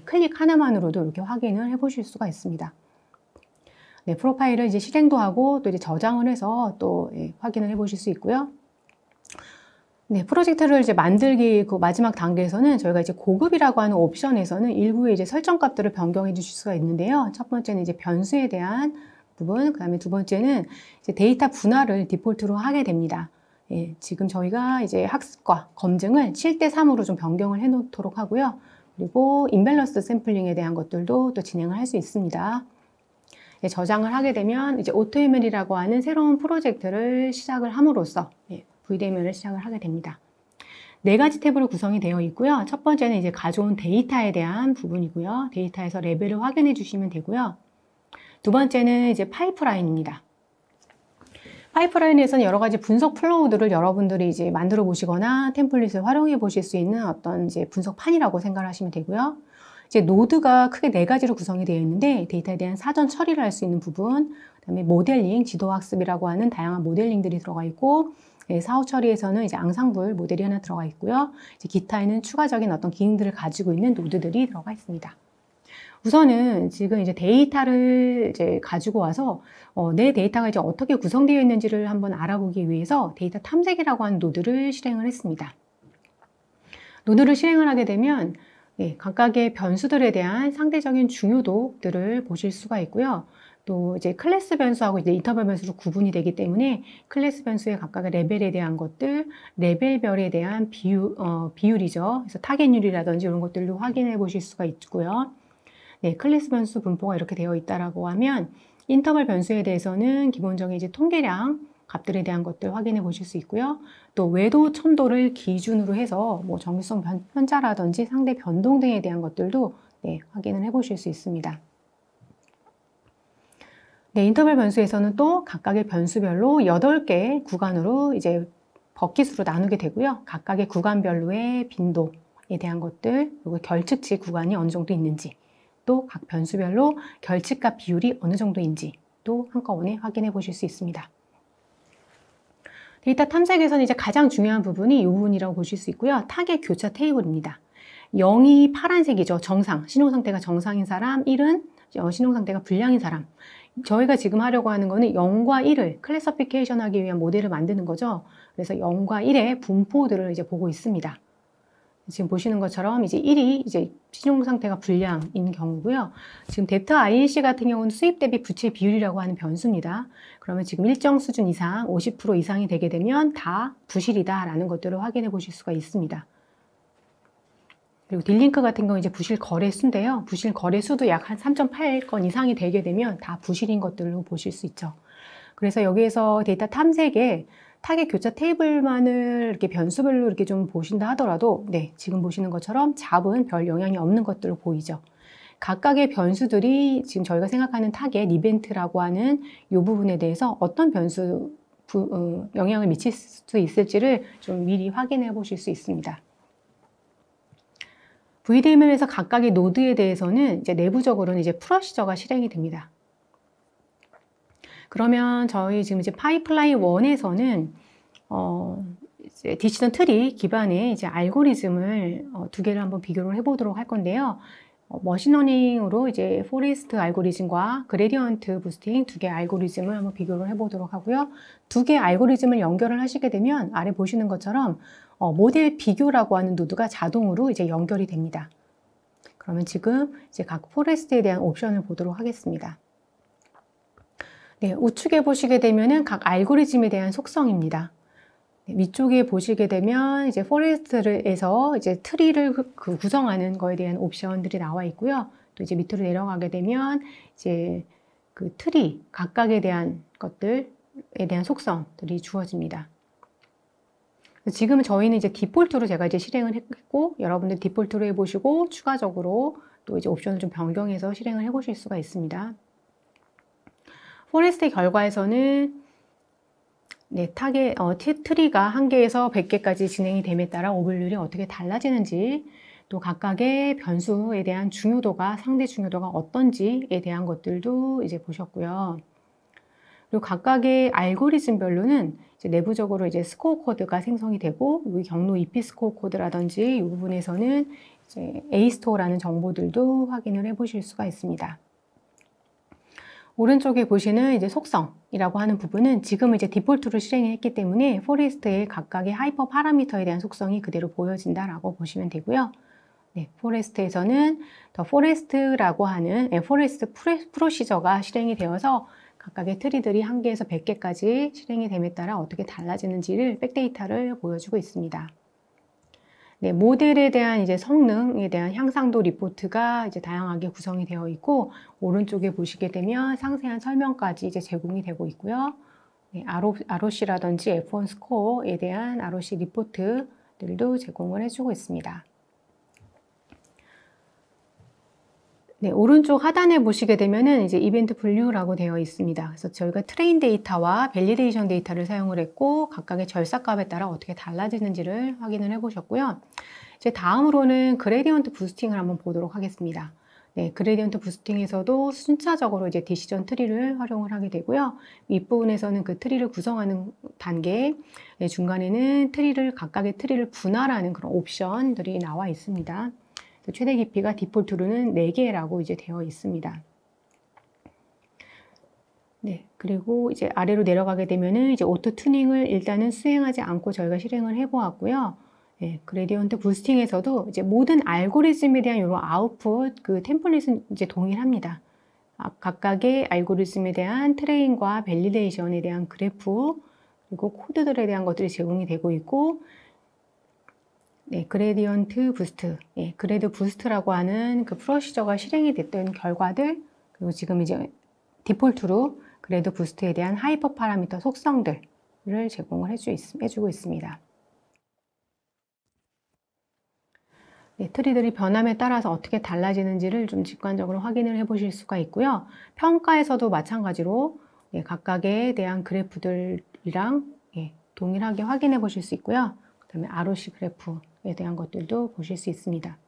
클릭 하나만으로도 이렇게 확인을 해 보실 수가 있습니다. 네, 프로파일을 이제 실행도 하고 또 이제 저장을 해서 또 확인을 해 보실 수 있고요. 네, 프로젝트를 이제 만들기 그 마지막 단계에서는 저희가 이제 고급이라고 하는 옵션에서는 일부의 이제 설정 값들을 변경해 주실 수가 있는데요. 첫 번째는 이제 변수에 대한 부분, 그 다음에 두 번째는 이제 데이터 분할을 디폴트로 하게 됩니다. 예, 지금 저희가 이제 학습과 검증을 7:3으로 좀 변경을 해 놓도록 하고요. 그리고 임밸런스 샘플링에 대한 것들도 또 진행을 할 수 있습니다. 저장을 하게 되면 이제 AutoML이라고 하는 새로운 프로젝트를 시작을 함으로써 VDML을 시작을 하게 됩니다. 네 가지 탭으로 구성이 되어 있고요. 첫 번째는 이제 가져온 데이터에 대한 부분이고요. 데이터에서 레벨을 확인해 주시면 되고요. 두 번째는 이제 파이프라인입니다. 파이프라인에서는 여러 가지 분석 플로우들을 여러분들이 이제 만들어 보시거나 템플릿을 활용해 보실 수 있는 어떤 이제 분석판이라고 생각하시면 되고요. 이제 노드가 크게 네 가지로 구성이 되어 있는데 데이터에 대한 사전 처리를 할 수 있는 부분, 그다음에 모델링, 지도학습이라고 하는 다양한 모델링들이 들어가 있고, 사후 처리에서는 이제 앙상블 모델이 하나 들어가 있고요. 이제 기타에는 추가적인 어떤 기능들을 가지고 있는 노드들이 들어가 있습니다. 우선은 지금 이제 데이터를 이제 가지고 와서 내 데이터가 이제 어떻게 구성되어 있는지를 한번 알아보기 위해서 데이터 탐색이라고 하는 노드를 실행을 했습니다. 노드를 실행을 하게 되면 각각의 변수들에 대한 상대적인 중요도들을 보실 수가 있고요. 또 이제 클래스 변수하고 이제 인터벌 변수로 구분이 되기 때문에 클래스 변수의 각각의 레벨에 대한 것들, 레벨별에 대한 비율이죠. 그래서 타겟율이라든지 이런 것들도 확인해 보실 수가 있고요. 네, 클래스 변수 분포가 이렇게 되어 있다라고 하면 인터벌 변수에 대해서는 기본적인 이제 통계량 값들에 대한 것들 확인해 보실 수 있고요. 또 외도, 첨도를 기준으로 해서 뭐 정규성 편차라든지 상대 변동 등에 대한 것들도 확인을 해 보실 수 있습니다. 네, 인터벌 변수에서는 또 각각의 변수별로 8개 구간으로 이제 버킷으로 나누게 되고요. 각각의 구간별로의 빈도에 대한 것들, 그리고 결측치 구간이 어느 정도 있는지, 또 각 변수별로 결측값 비율이 어느 정도인지 또 한꺼번에 확인해 보실 수 있습니다. 데이터 탐색에서는 이제 가장 중요한 부분이 이 부분이라고 보실 수 있고요. 타겟 교차 테이블입니다. 0이 파란색이죠. 정상, 신용 상태가 정상인 사람, 1은 신용 상태가 불량인 사람. 저희가 지금 하려고 하는 거는 0과 1을 클래시피케이션 하기 위한 모델을 만드는 거죠. 그래서 0과 1의 분포들을 이제 보고 있습니다. 지금 보시는 것처럼 이제 1이 이제 신용 상태가 불량인 경우고요. 지금 뎁트 INC 같은 경우는 수입 대비 부채 비율이라고 하는 변수입니다. 그러면 지금 일정 수준 이상, 50% 이상이 되게 되면 다 부실이다라는 것들을 확인해 보실 수가 있습니다. 그리고 딜링크 같은 경우 이제 부실 거래 수인데요. 부실 거래 수도 약 한 3.8건 이상이 되게 되면 다 부실인 것들로 보실 수 있죠. 그래서 여기에서 데이터 탐색에 타겟 교차 테이블만을 이렇게 변수별로 이렇게 좀 보신다 하더라도 지금 보시는 것처럼 잡은 별 영향이 없는 것들로 보이죠. 각각의 변수들이 지금 저희가 생각하는 타겟 이벤트라고 하는 이 부분에 대해서 어떤 변수 영향을 미칠 수 있을지를 좀 미리 확인해 보실 수 있습니다. VDML에서 각각의 노드에 대해서는 이제 내부적으로는 이제 프로시저가 실행이 됩니다. 그러면 저희 지금 이제 파이프라인 1에서는 이제 디시전 트리 기반의 이제 알고리즘을 두 개를 한번 비교를 해보도록 할 건데요. 머신러닝으로 이제 포레스트 알고리즘과 그레디언트 부스팅 두 개 알고리즘을 한번 비교를 해보도록 하고요. 두 개 알고리즘을 연결을 하시게 되면 아래 보시는 것처럼 모델 비교라고 하는 노드가 자동으로 이제 연결이 됩니다. 그러면 지금 이제 각 포레스트에 대한 옵션을 보도록 하겠습니다. 네, 우측에 보시게 되면은 각 알고리즘에 대한 속성입니다. 위쪽에 보시게 되면 이제 포레스트에서 이제 트리를 구성하는 거에 대한 옵션들이 나와 있고요. 또 이제 밑으로 내려가게 되면 이제 그 트리 각각에 대한 것들에 대한 속성들이 주어집니다. 지금 저희는 이제 디폴트로 제가 이제 실행을 했고, 여러분들 디폴트로 해보시고 추가적으로 또 이제 옵션을 좀 변경해서 실행을 해보실 수가 있습니다. 포레스트 결과에서는 네, 트리가 1개에서 100개까지 진행이 됨에 따라 오버율이 어떻게 달라지는지, 또 각각의 변수에 대한 중요도가, 상대 중요도가 어떤지에 대한 것들도 이제 보셨고요. 그리고 각각의 알고리즘별로는 이제 내부적으로 이제 스코어 코드가 생성이 되고, 여기 경로 EP 스코어 코드라든지 이 부분에서는 이제 A스토어라는 정보들도 확인을 해 보실 수가 있습니다. 오른쪽에 보시는 이제 속성이라고 하는 부분은 지금 이제 디폴트로 실행을 했기 때문에 포레스트의 각각의 하이퍼 파라미터에 대한 속성이 그대로 보여진다라고 보시면 되고요. 네, 포레스트에서는 더 포레스트라고 하는 포레스트 프로시저가 실행이 되어서 각각의 트리들이 1개에서 100개까지 실행이 됨에 따라 어떻게 달라지는지를 백데이터를 보여주고 있습니다. 네, 모델에 대한 이제 성능에 대한 향상도 리포트가 이제 다양하게 구성이 되어 있고, 오른쪽에 보시게 되면 상세한 설명까지 이제 제공이 되고 있고요. 네, ROC라든지 F1 스코어에 대한 ROC 리포트들도 제공을 해주고 있습니다. 네, 오른쪽 하단에 보시게 되면은 이제 이벤트 분류라고 되어 있습니다. 그래서 저희가 트레인 데이터와 밸리데이션 데이터를 사용을 했고, 각각의 절삭값에 따라 어떻게 달라지는지를 확인을 해 보셨고요. 이제 다음으로는 그레디언트 부스팅을 한번 보도록 하겠습니다. 네, 그레디언트 부스팅에서도 순차적으로 이제 디시전 트리를 활용을 하게 되고요. 윗부분에서는 그 트리를 구성하는 단계, 네, 중간에는 각각의 트리를 분할하는 그런 옵션들이 나와 있습니다. 최대 깊이가 디폴트로는 4개라고 이제 되어 있습니다. 네, 그리고 이제 아래로 내려가게 되면은 이제 오토 튜닝을 일단은 수행하지 않고 저희가 실행을 해보았고요. 네, 그레디언트 부스팅에서도 이제 모든 알고리즘에 대한 이런 아웃풋, 그 템플릿은 이제 동일합니다. 각각의 알고리즘에 대한 트레인과 밸리데이션에 대한 그래프, 그리고 코드들에 대한 것들이 제공이 되고 있고, 네, 그레디언트 부스트, 예, 그레드 부스트라고 하는 그 프로시저가 실행이 됐던 결과들, 그리고 지금 이제 디폴트로 그레드 부스트에 대한 하이퍼 파라미터 속성들을 제공을 해주고 있습니다. 네, 트리들이 변함에 따라서 어떻게 달라지는지를 좀 직관적으로 확인을 해 보실 수가 있고요. 평가에서도 마찬가지로 네, 각각에 대한 그래프들이랑 예, 동일하게 확인해 보실 수 있고요. 그 다음에 ROC 그래프에 대한 것들도 보실 수 있습니다.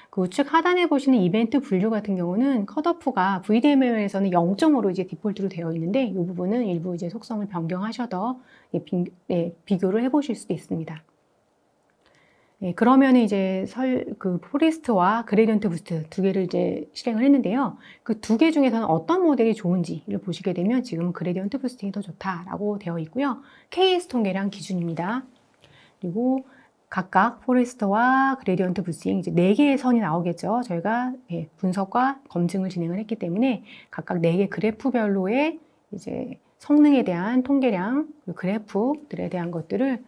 그 우측 하단에 보시는 이벤트 분류 같은 경우는 컷오프가 VDML에서는 0.5로 이제 디폴트로 되어 있는데 이 부분은 일부 이제 속성을 변경하셔서 비교를 해보실 수도 있습니다. 네, 그러면 이제 그 포레스트와 그레디언트 부스트 두 개를 이제 실행을 했는데요. 그 두 개 중에서는 어떤 모델이 좋은지를 보시게 되면 지금은 그레디언트 부스팅이 더 좋다라고 되어 있고요. KS 통계량 기준입니다. 그리고 각각 포레스트와 그레디언트 부스팅 이제 4개의 선이 나오겠죠. 저희가 분석과 검증을 진행을 했기 때문에 각각 4개 그래프별로의 이제 성능에 대한 통계량, 그래프들에 대한 것들을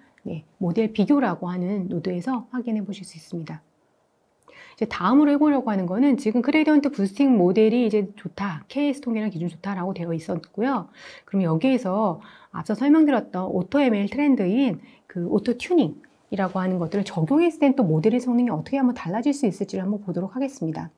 모델 비교라고 하는 노드에서 확인해 보실 수 있습니다. 이제 다음으로 해보려고 하는 거는 지금 그레디언트 부스팅 모델이 이제 좋다, KS 통계량 기준 좋다라고 되어 있었고요. 그럼 여기에서 앞서 설명드렸던 오토 ML 트렌드인 그 오토 튜닝이라고 하는 것들을 적용했을 땐 또 모델의 성능이 어떻게 한번 달라질 수 있을지를 한번 보도록 하겠습니다.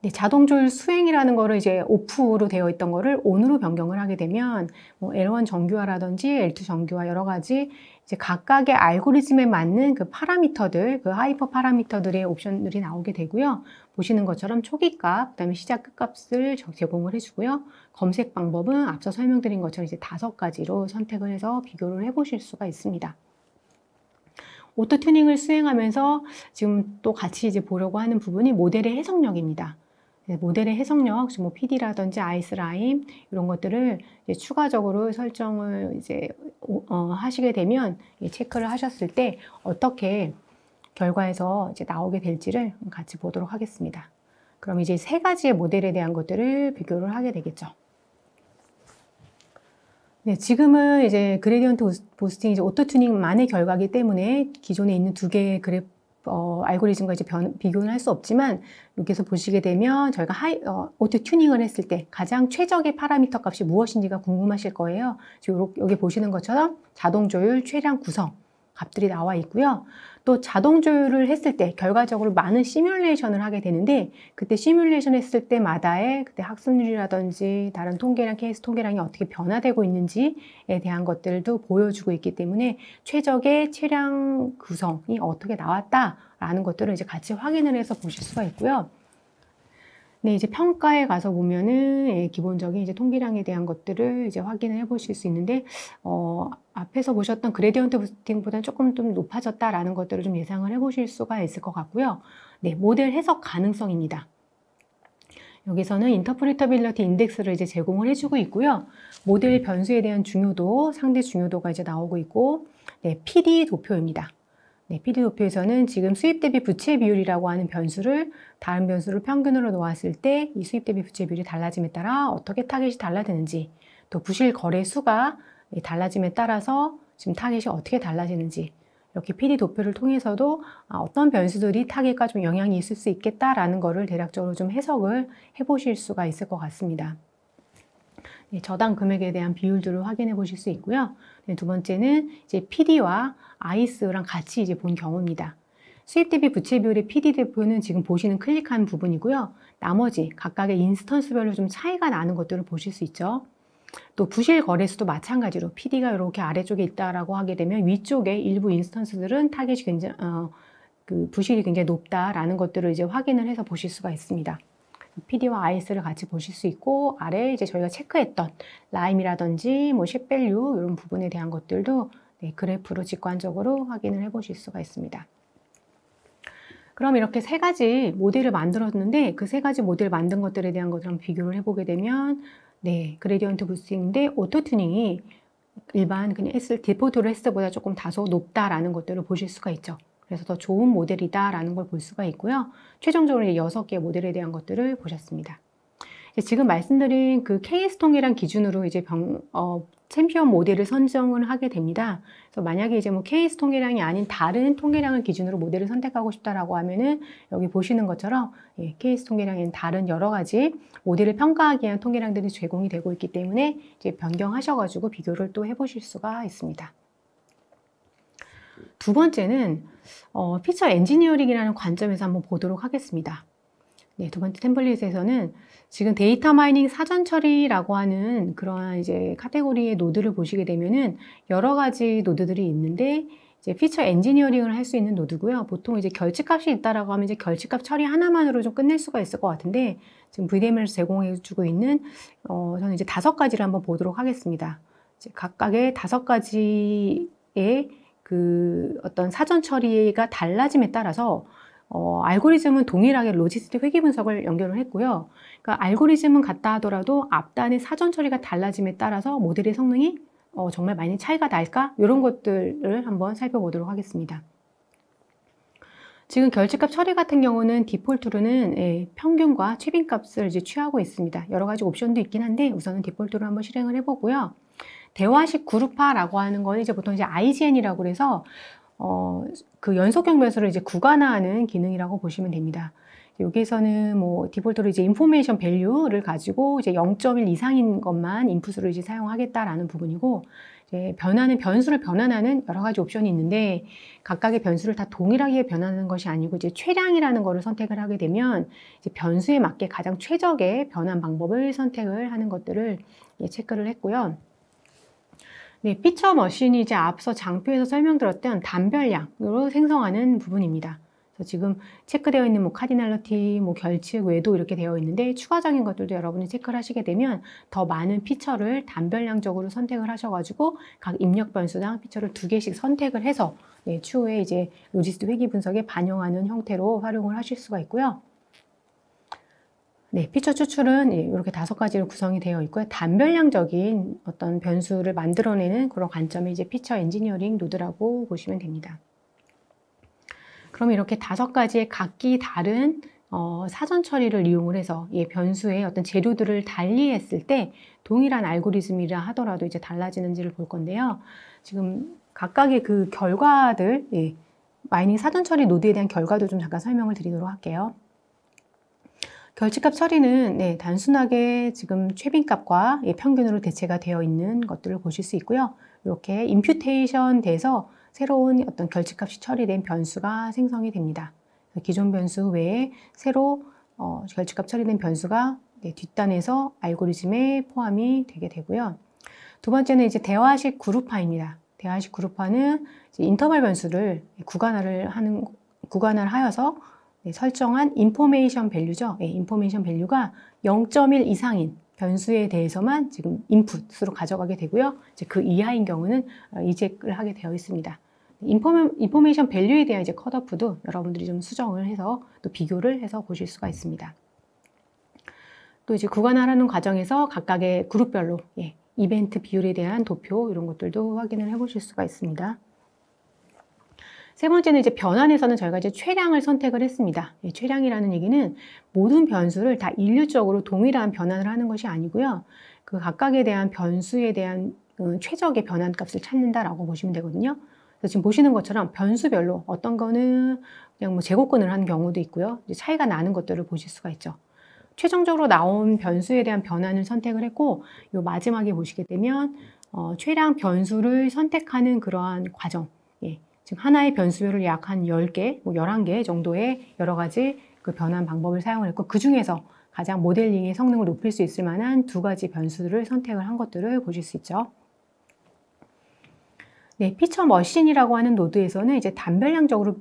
네, 자동 조율 수행이라는 거를 이제 오프로 되어 있던 거를 온으로 변경을 하게 되면 뭐 L1 정규화라든지 L2 정규화 여러 가지 이제 각각의 알고리즘에 맞는 그 파라미터들, 그 하이퍼 파라미터들의 옵션들이 나오게 되고요. 보시는 것처럼 초기값, 그다음에 시작 끝값을 제공을 해주고요. 검색 방법은 앞서 설명드린 것처럼 이제 5가지로 선택을 해서 비교를 해보실 수가 있습니다. 오토 튜닝을 수행하면서 지금 또 같이 이제 보려고 하는 부분이 모델의 해석력입니다. 모델의 해석력, 뭐 PD라든지 아이스라인 이런 것들을 이제 추가적으로 설정을 이제 하시게 되면 체크를 하셨을 때 어떻게 결과에서 이제 나오게 될지를 같이 보도록 하겠습니다. 그럼 이제 세 가지의 모델에 대한 것들을 비교를 하게 되겠죠. 네, 지금은 이제 그레디언트 부스팅 이제 오토 튜닝만의 결과이기 때문에 기존에 있는 두 개의 알고리즘과 이제 비교는 할 수 없지만 여기서 보시게 되면 저희가 오토 튜닝을 했을 때 가장 최적의 파라미터 값이 무엇인지가 궁금하실 거예요. 지금 여기 보시는 것처럼 자동 조율, 최량 구성 값들이 나와 있고요. 또 자동 조율을 했을 때 결과적으로 많은 시뮬레이션을 하게 되는데 그때 시뮬레이션 했을 때마다의 그때 학습률이라든지 다른 통계량, 케이스 통계량이 어떻게 변화되고 있는지에 대한 것들도 보여주고 있기 때문에 최적의 최량 구성이 어떻게 나왔다라는 것들을 이제 같이 확인을 해서 보실 수가 있고요. 네, 이제 평가에 가서 보면은 기본적인 이제 통계량에 대한 것들을 이제 확인을 해 보실 수 있는데, 앞에서 보셨던 그레디언트 부스팅보다는 조금 좀 높아졌다라는 것들을 좀 예상을 해 보실 수가 있을 것 같고요. 네, 모델 해석 가능성입니다. 여기서는 인터프리터빌리티 인덱스를 이제 제공을 해주고 있고요. 모델 변수에 대한 중요도, 상대 중요도가 이제 나오고 있고, 네, PD 도표입니다. 네, PD 도표에서는 지금 수입 대비 부채 비율이라고 하는 변수를 다른 변수를 평균으로 놓았을 때 이 수입 대비 부채 비율이 달라짐에 따라 어떻게 타겟이 달라지는지, 또 부실 거래 수가 달라짐에 따라서 지금 타겟이 어떻게 달라지는지, 이렇게 PD 도표를 통해서도 어떤 변수들이 타겟과 좀 영향이 있을 수 있겠다라는 거를 대략적으로 좀 해석을 해보실 수가 있을 것 같습니다. 네, 저당 금액에 대한 비율들을 확인해 보실 수 있고요. 네, 두 번째는 이제 PD와 아이스랑 같이 이제 본 경우입니다. 수입 대비 부채 비율의 PD 대표는 지금 보시는 클릭한 부분이고요. 나머지 각각의 인스턴스별로 좀 차이가 나는 것들을 보실 수 있죠. 또 부실 거래수도 마찬가지로 PD가 이렇게 아래쪽에 있다라고 하게 되면 위쪽에 일부 인스턴스들은 타겟이 굉장히 부실이 굉장히 높다라는 것들을 이제 확인을 해서 보실 수가 있습니다. PD와 IS를 같이 보실 수 있고 아래에 이제 저희가 체크했던 라임이라든지 뭐 쉐밸류 이런 부분에 대한 것들도 네, 그래프로 직관적으로 확인을 해 보실 수가 있습니다. 그럼 이렇게 세 가지 모델을 만들었는데 그 세 가지 모델을 만든 것들에 대한 것을 한번 비교를 해보게 되면 네, 그레디언트 부스팅인데 오토 튜닝이 일반 그냥 디폴트로 했을 때보다 조금 다소 높다라는 것들을 보실 수가 있죠. 그래서 더 좋은 모델이다라는 걸 볼 수가 있고요. 최종적으로 6개의 모델에 대한 것들을 보셨습니다. 지금 말씀드린 그 케이스 통계량 기준으로 이제 챔피언 모델을 선정을 하게 됩니다. 그래서 만약에 이제 뭐 케이스 통계량이 아닌 다른 통계량을 기준으로 모델을 선택하고 싶다라고 하면은 여기 보시는 것처럼 케이스 통계량인 다른 여러 가지 모델을 평가하기 위한 통계량들이 제공이 되고 있기 때문에 이제 변경하셔가지고 비교를 또 해보실 수가 있습니다. 두 번째는 피처 엔지니어링이라는 관점에서 한번 보도록 하겠습니다. 네, 두 번째 템플릿에서는 지금 데이터 마이닝 사전 처리라고 하는 그러한 이제 카테고리의 노드를 보시게 되면은 여러 가지 노드들이 있는데 이제 피처 엔지니어링을 할 수 있는 노드고요. 보통 이제 결집값이 있다라고 하면 이제 결집값 처리 하나만으로 좀 끝낼 수가 있을 것 같은데 지금 VDM에서 제공해주고 있는 저는 이제 5가지를 한번 보도록 하겠습니다. 이제 각각의 5가지의 그 어떤 사전 처리가 달라짐에 따라서 알고리즘은 동일하게 로지스틱 회귀 분석을 연결을 했고요. 그러니까 알고리즘은 같다 하더라도 앞단의 사전 처리가 달라짐에 따라서 모델의 성능이 정말 많이 차이가 날까? 이런 것들을 한번 살펴보도록 하겠습니다. 지금 결집값 처리 같은 경우는 디폴트로는 평균과 최빈값을 이제 취하고 있습니다. 여러 가지 옵션도 있긴 한데 우선은 디폴트로 한번 실행을 해보고요. 대화식 그룹화라고 하는 건 이제 보통 이제 IGN이라고 그래서 그 연속형 변수를 이제 구간화하는 기능이라고 보시면 됩니다. 여기에서는 뭐 디폴트로 이제 인포메이션 밸류를 가지고 이제 0.1 이상인 것만 인풋으로 이제 사용하겠다라는 부분이고, 이제 변수를 변환하는 여러 가지 옵션이 있는데 각각의 변수를 다 동일하게 변환하는 것이 아니고 이제 최량이라는 거를 선택을 하게 되면 이제 변수에 맞게 가장 최적의 변환 방법을 선택을 하는 것들을 체크를 했고요. 네, 피처 머신이 이제 앞서 장표에서 설명드렸던 단별량으로 생성하는 부분입니다. 그래서 지금 체크되어 있는 뭐 카디널리티, 뭐 결측, 외도 이렇게 되어 있는데 추가적인 것들도 여러분이 체크를 하시게 되면 더 많은 피처를 단별량적으로 선택을 하셔가지고 각 입력 변수당 피처를 2개씩 선택을 해서 추후에 이제 로지스트 회귀 분석에 반영하는 형태로 활용을 하실 수가 있고요. 피처 추출은 이렇게 5가지로 구성이 되어 있고요. 단별량적인 어떤 변수를 만들어내는 그런 관점의 이제 피처 엔지니어링 노드라고 보시면 됩니다. 그럼 이렇게 5가지의 각기 다른 사전 처리를 이용을 해서 변수의 어떤 재료들을 달리했을 때 동일한 알고리즘이라 하더라도 이제 달라지는지를 볼 건데요. 지금 각각의 그 결과들, 마이닝 사전 처리 노드에 대한 결과도 좀 잠깐 설명을 드리도록 할게요. 결집값 처리는 단순하게 지금 최빈값과 평균으로 대체가 되어 있는 것들을 보실 수 있고요. 이렇게 임퓨테이션 돼서 새로운 어떤 결집값이 처리된 변수가 생성이 됩니다. 기존 변수 외에 새로 결집값 처리된 변수가 뒷단에서 알고리즘에 포함이 되게 되고요. 두 번째는 이제 대화식 그룹화입니다. 대화식 그룹화는 이제 인터벌 변수를 구간화를 하여서 설정한 인포메이션 밸류죠. 인포메이션 밸류가 0.1 이상인 변수에 대해서만 지금 인풋으로 가져가게 되고요. 이제 그 이하인 경우는 이젝을 하게 되어 있습니다. 인포메이션 밸류에 대한 이제 컷오프도 여러분들이 좀 수정을 해서 또 비교를 해서 보실 수가 있습니다. 또 이제 구간화하는 과정에서 각각의 그룹별로 이벤트 비율에 대한 도표 이런 것들도 확인을 해 보실 수가 있습니다. 세 번째는 이제 변환에서는 저희가 이제 최량을 선택을 했습니다. 최량이라는 얘기는 모든 변수를 다 일률적으로 동일한 변환을 하는 것이 아니고요. 그 각각에 대한 변수에 대한 최적의 변환 값을 찾는다라고 보시면 되거든요. 그래서 지금 보시는 것처럼 변수별로 어떤 거는 그냥 뭐 제곱근을 하는 경우도 있고요. 이제 차이가 나는 것들을 보실 수가 있죠. 최종적으로 나온 변수에 대한 변환을 선택을 했고, 요 마지막에 보시게 되면 최량 변수를 선택하는 그러한 과정. 지금 하나의 변수별을 약 한 10개, 뭐 11개 정도의 여러 가지 그 변환 방법을 사용을 했고, 그 중에서 가장 모델링의 성능을 높일 수 있을 만한 2가지 변수를 선택을 한 것들을 보실 수 있죠. 피처 머신이라고 하는 노드에서는 이제 단별량적으로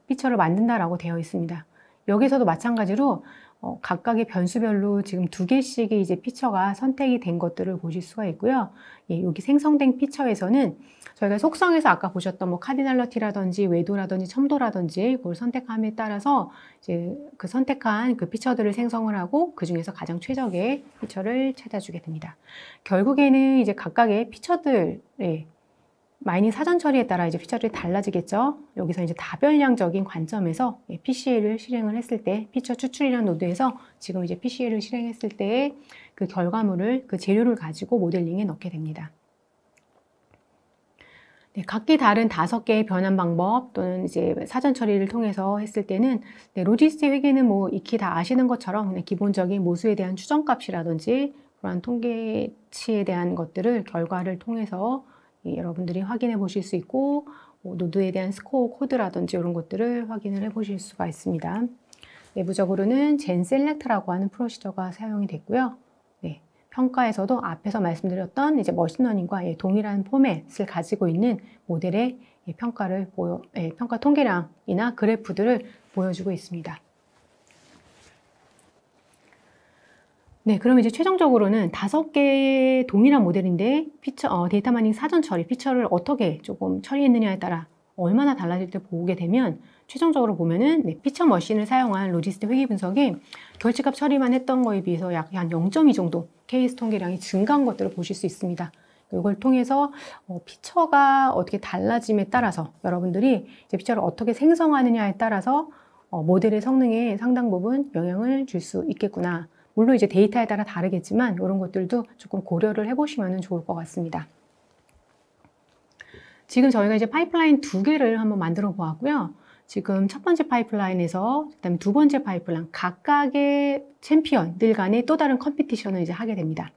피처를 만든다라고 되어 있습니다. 여기서도 마찬가지로 각각의 변수별로 지금 2개씩의 이제 피처가 선택이 된 것들을 보실 수가 있고요. 여기 생성된 피처에서는 저희가 속성에서 아까 보셨던 뭐 카디널리티라든지 외도라든지 첨도라든지 그걸 선택함에 따라서 이제 그 선택한 그 피처들을 생성을 하고 그 중에서 가장 최적의 피처를 찾아주게 됩니다. 결국에는 이제 각각의 피처들, 마이닝 사전 처리에 따라 이제 피처들이 달라지겠죠. 여기서 이제 다별량적인 관점에서 PCA를 실행을 했을 때, 피처 추출이라는 노드에서 지금 이제 PCA를 실행했을 때 그 결과물을, 그 재료를 가지고 모델링에 넣게 됩니다. 각기 다른 5개의 변환 방법 또는 이제 사전 처리를 통해서 했을 때는 로지스트 회계는 뭐 익히 다 아시는 것처럼 그냥 기본적인 모수에 대한 추정값이라든지 그런 통계치에 대한 것들을 결과를 통해서 여러분들이 확인해 보실 수 있고, 노드에 대한 스코어 코드라든지 이런 것들을 확인을 해 보실 수가 있습니다. 내부적으로는 젠셀렉트라고 하는 프로시저가 사용이 됐고요. 평가에서도 앞에서 말씀드렸던 이제 머신러닝과 동일한 포맷을 가지고 있는 모델의 평가 통계량이나 그래프들을 보여주고 있습니다. 그럼 이제 최종적으로는 5개의 동일한 모델인데 데이터 마이닝 사전 처리, 피처를 어떻게 조금 처리했느냐에 따라 얼마나 달라질 때 보게 되면 최종적으로 보면은 피처 머신을 사용한 로지스트 회귀 분석이 결집값 처리만 했던 거에 비해서 약 한 0.2 정도 케이스 통계량이 증가한 것들을 보실 수 있습니다. 이걸 통해서 피처가 어떻게 달라짐에 따라서 여러분들이 이제 피처를 어떻게 생성하느냐에 따라서 모델의 성능에 상당 부분 영향을 줄 수 있겠구나. 물론 이제 데이터에 따라 다르겠지만 이런 것들도 조금 고려를 해보시면 좋을 것 같습니다. 지금 저희가 이제 파이프라인 2개를 한번 만들어 보았고요. 지금 첫 번째 파이프라인에서 그다음에 두 번째 파이프라인 각각의 챔피언들 간의 또 다른 컴피티션을 이제 하게 됩니다.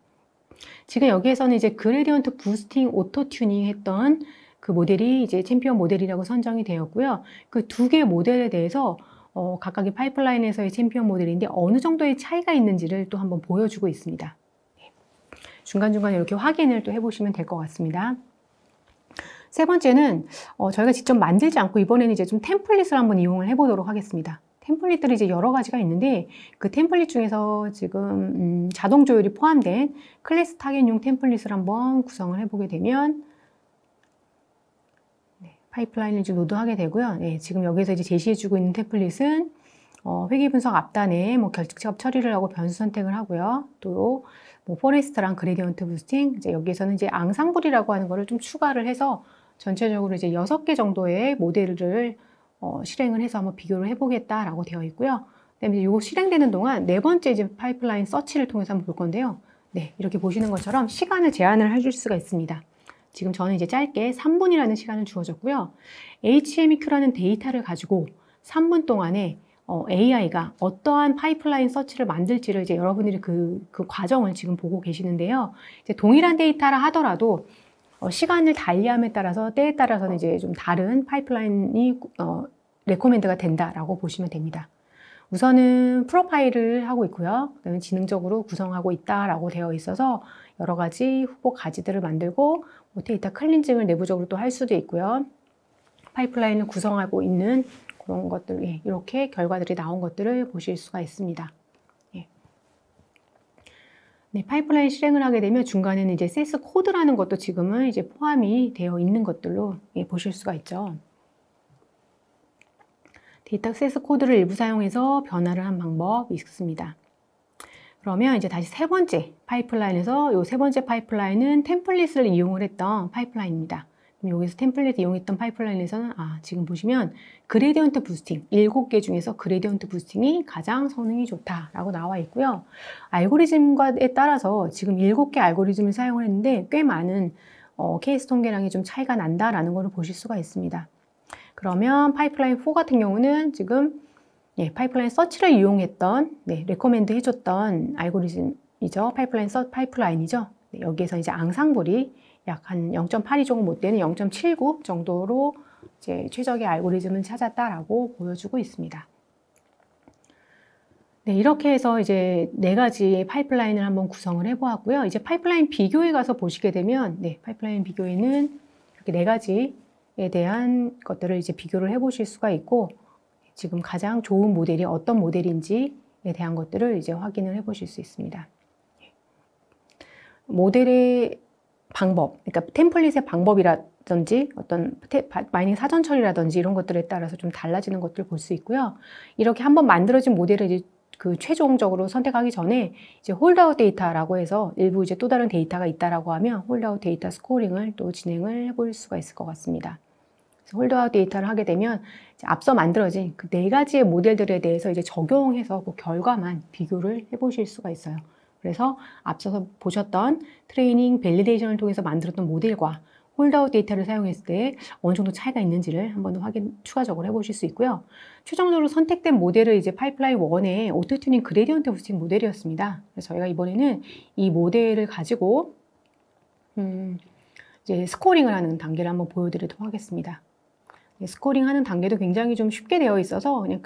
지금 여기에서는 이제 그레디언트 부스팅 오토 튜닝 했던 그 모델이 이제 챔피언 모델이라고 선정이 되었고요. 그 2개의 모델에 대해서 각각의 파이프라인에서의 챔피언 모델인데 어느 정도의 차이가 있는지를 또 한번 보여주고 있습니다. 중간중간 이렇게 확인을 또 해보시면 될 것 같습니다. 세 번째는 저희가 직접 만들지 않고 이번에는 이제 좀 템플릿을 한번 이용을 해보도록 하겠습니다. 템플릿들이 이제 여러 가지가 있는데 그 템플릿 중에서 지금 자동 조율이 포함된 클래스 타겟용 템플릿을 한번 구성을 해보게 되면 파이프라인을 이제 로드하게 되고요. 지금 여기서 이제 제시해주고 있는 템플릿은 회계 분석 앞단에 뭐 결측 처리를 하고 변수 선택을 하고요. 또 뭐 포레스트랑 그레디언트 부스팅, 이제 여기에서는 이제 앙상블이라고 하는 거를 좀 추가를 해서 전체적으로 이제 6개 정도의 모델을 실행을 해서 한번 비교를 해보겠다라고 되어 있고요. 그다음에 이거 실행되는 동안 네 번째 이제 파이프라인 서치를 통해서 한번 볼 건데요. 네, 이렇게 보시는 것처럼 시간을 제한을 해줄 수가 있습니다. 지금 저는 이제 짧게 3분이라는 시간을 주어졌고요. HMEQ라는 데이터를 가지고 3분 동안에 AI가 어떠한 파이프라인 서치를 만들지를 이제 여러분들이 그 과정을 지금 보고 계시는데요. 이제 동일한 데이터라 하더라도 시간을 달리함에 따라서 때에 따라서는 이제 좀 다른 파이프라인이 레코멘드가 된다라고 보시면 됩니다. 우선은 프로파일을 하고 있고요. 그다음에 지능적으로 구성하고 있다라고 되어 있어서 여러 가지 후보 가지들을 만들고 뭐 데이터 클린징을 내부적으로 또 할 수도 있고요. 파이프라인을 구성하고 있는 그런 것들, 이렇게 결과들이 나온 것들을 보실 수가 있습니다. 네, 파이프라인 실행을 하게 되면 중간에는 이제 세스 코드라는 것도 지금은 이제 포함이 되어 있는 것들로 보실 수가 있죠. 데이터 세스 코드를 일부 사용해서 변화를 한 방법이 있습니다. 그러면 이제 다시 세 번째 파이프라인에서 이 세 번째 파이프라인은 템플릿을 이용을 했던 파이프라인입니다. 여기서 템플릿 이용했던 파이프라인에서는 지금 보시면 그레디언트 부스팅 7개 중에서 그레디언트 부스팅이 가장 성능이 좋다라고 나와 있고요. 알고리즘과에 따라서 지금 7개 알고리즘을 사용을 했는데 꽤 많은 케이스 통계량이 좀 차이가 난다라는 것을 보실 수가 있습니다. 그러면 파이프라인 4 같은 경우는 지금 파이프라인 서치를 이용했던 레코멘드 해줬던 알고리즘이죠. 파이프라인이죠. 여기에서 이제 앙상블이 약 한 0.82 정도 못 되는 0.79 정도로 이제 최적의 알고리즘을 찾았다라고 보여주고 있습니다. 네, 이렇게 해서 이제 4가지의 파이프라인을 한번 구성을 해보았고요. 이제 파이프라인 비교에 가서 보시게 되면, 파이프라인 비교에는 이렇게 4가지에 대한 것들을 이제 비교를 해보실 수가 있고, 지금 가장 좋은 모델이 어떤 모델인지에 대한 것들을 이제 확인을 해보실 수 있습니다. 모델의 방법, 그러니까 템플릿의 방법이라든지 어떤 마이닝 사전 처리라든지 이런 것들에 따라서 좀 달라지는 것들을 볼 수 있고요. 이렇게 한번 만들어진 모델을 이제 그 최종적으로 선택하기 전에 이제 홀드아웃 데이터라고 해서 일부 이제 또 다른 데이터가 있다라고 하면 홀드아웃 데이터 스코어링을 또 진행을 해볼 수가 있을 것 같습니다. 홀드아웃 데이터를 하게 되면 이제 앞서 만들어진 그 4가지의 모델들에 대해서 이제 적용해서 그 결과만 비교를 해보실 수가 있어요. 그래서 앞서서 보셨던 트레이닝, 밸리데이션을 통해서 만들었던 모델과 홀드아웃 데이터를 사용했을 때 어느 정도 차이가 있는지를 한번 더 추가적으로 해보실 수 있고요. 최종적으로 선택된 모델을 이제 파이프라인 1의 오토튜닝 그레디언트 부스팅 모델이었습니다. 그래서 저희가 이번에는 이 모델을 가지고 이제 스코어링을 하는 단계를 한번 보여드리도록 하겠습니다. 스코어링 하는 단계도 굉장히 좀 쉽게 되어 있어서 그냥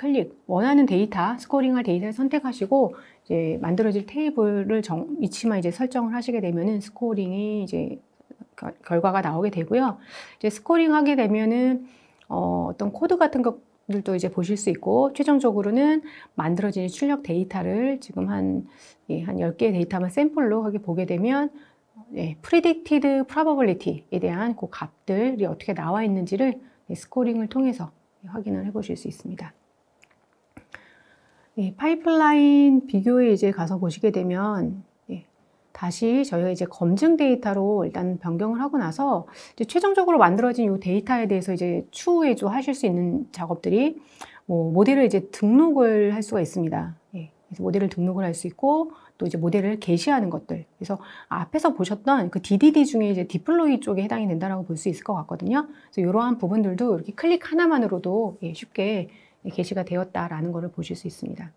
원하는 데이터, 스코어링할 데이터를 선택하시고 이제 만들어질 테이블을 위치만 이제 설정을 하시게 되면은 스코어링이 이제 결과가 나오게 되고요. 이제 스코어링 하게 되면은 어떤 코드 같은 것들도 이제 보실 수 있고 최종적으로는 만들어진 출력 데이터를 지금 한 10개의 데이터만 샘플로 보게 되면 predicted probability에 대한 그 값들이 어떻게 나와 있는지를 스코어링을 통해서 확인을 해보실 수 있습니다. 파이프라인 비교에 이제 가서 보시게 되면 다시 저희가 이제 검증 데이터로 일단 변경을 하고 나서 이제 최종적으로 만들어진 이 데이터에 대해서 이제 추후에 좀 하실 수 있는 작업들이 모델을 이제 등록을 할 수가 있습니다. 그래서 모델을 등록을 할 수 있고 또 이제 모델을 게시하는 것들. 그래서 앞에서 보셨던 그 DDD 중에 이제 디플로이 쪽에 해당이 된다라고 볼 수 있을 것 같거든요. 그래서 이러한 부분들도 이렇게 클릭 하나만으로도 쉽게 게시가 되었다라는 것을 보실 수 있습니다.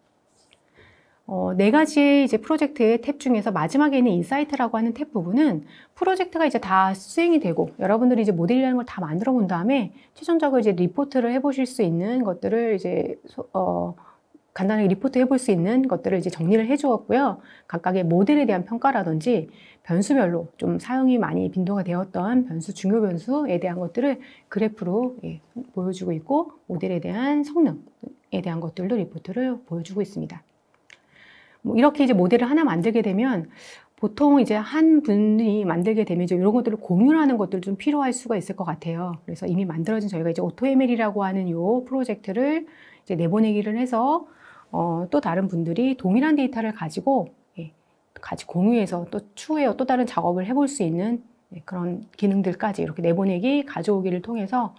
4가지의 이제 프로젝트의 탭 중에서 마지막에 있는 인사이트라고 하는 탭 부분은 프로젝트가 이제 다 수행이 되고 여러분들이 이제 모델이라는 걸 다 만들어 본 다음에 최종적으로 이제 리포트를 해보실 수 있는 것들을 이제 간단하게 리포트 해볼 수 있는 것들을 이제 정리를 해주었고요. 각각의 모델에 대한 평가라든지 변수별로 좀 사용이 많이 빈도가 되었던 변수, 중요 변수에 대한 것들을 그래프로 보여주고 있고, 모델에 대한 성능에 대한 것들도 리포트를 보여주고 있습니다. 뭐 이렇게 이제 모델을 하나 만들게 되면 보통 이제 한 분이 만들게 되면 이제 이런 것들을 공유하는 것들 좀 필요할 수가 있을 것 같아요. 그래서 이미 만들어진 저희가 이제 AutoML이라고 하는 요 프로젝트를 이제 내보내기를 해서 또 다른 분들이 동일한 데이터를 가지고 같이 공유해서 또 추후에 또 다른 작업을 해볼 수 있는 그런 기능들까지 이렇게 내보내기, 가져오기를 통해서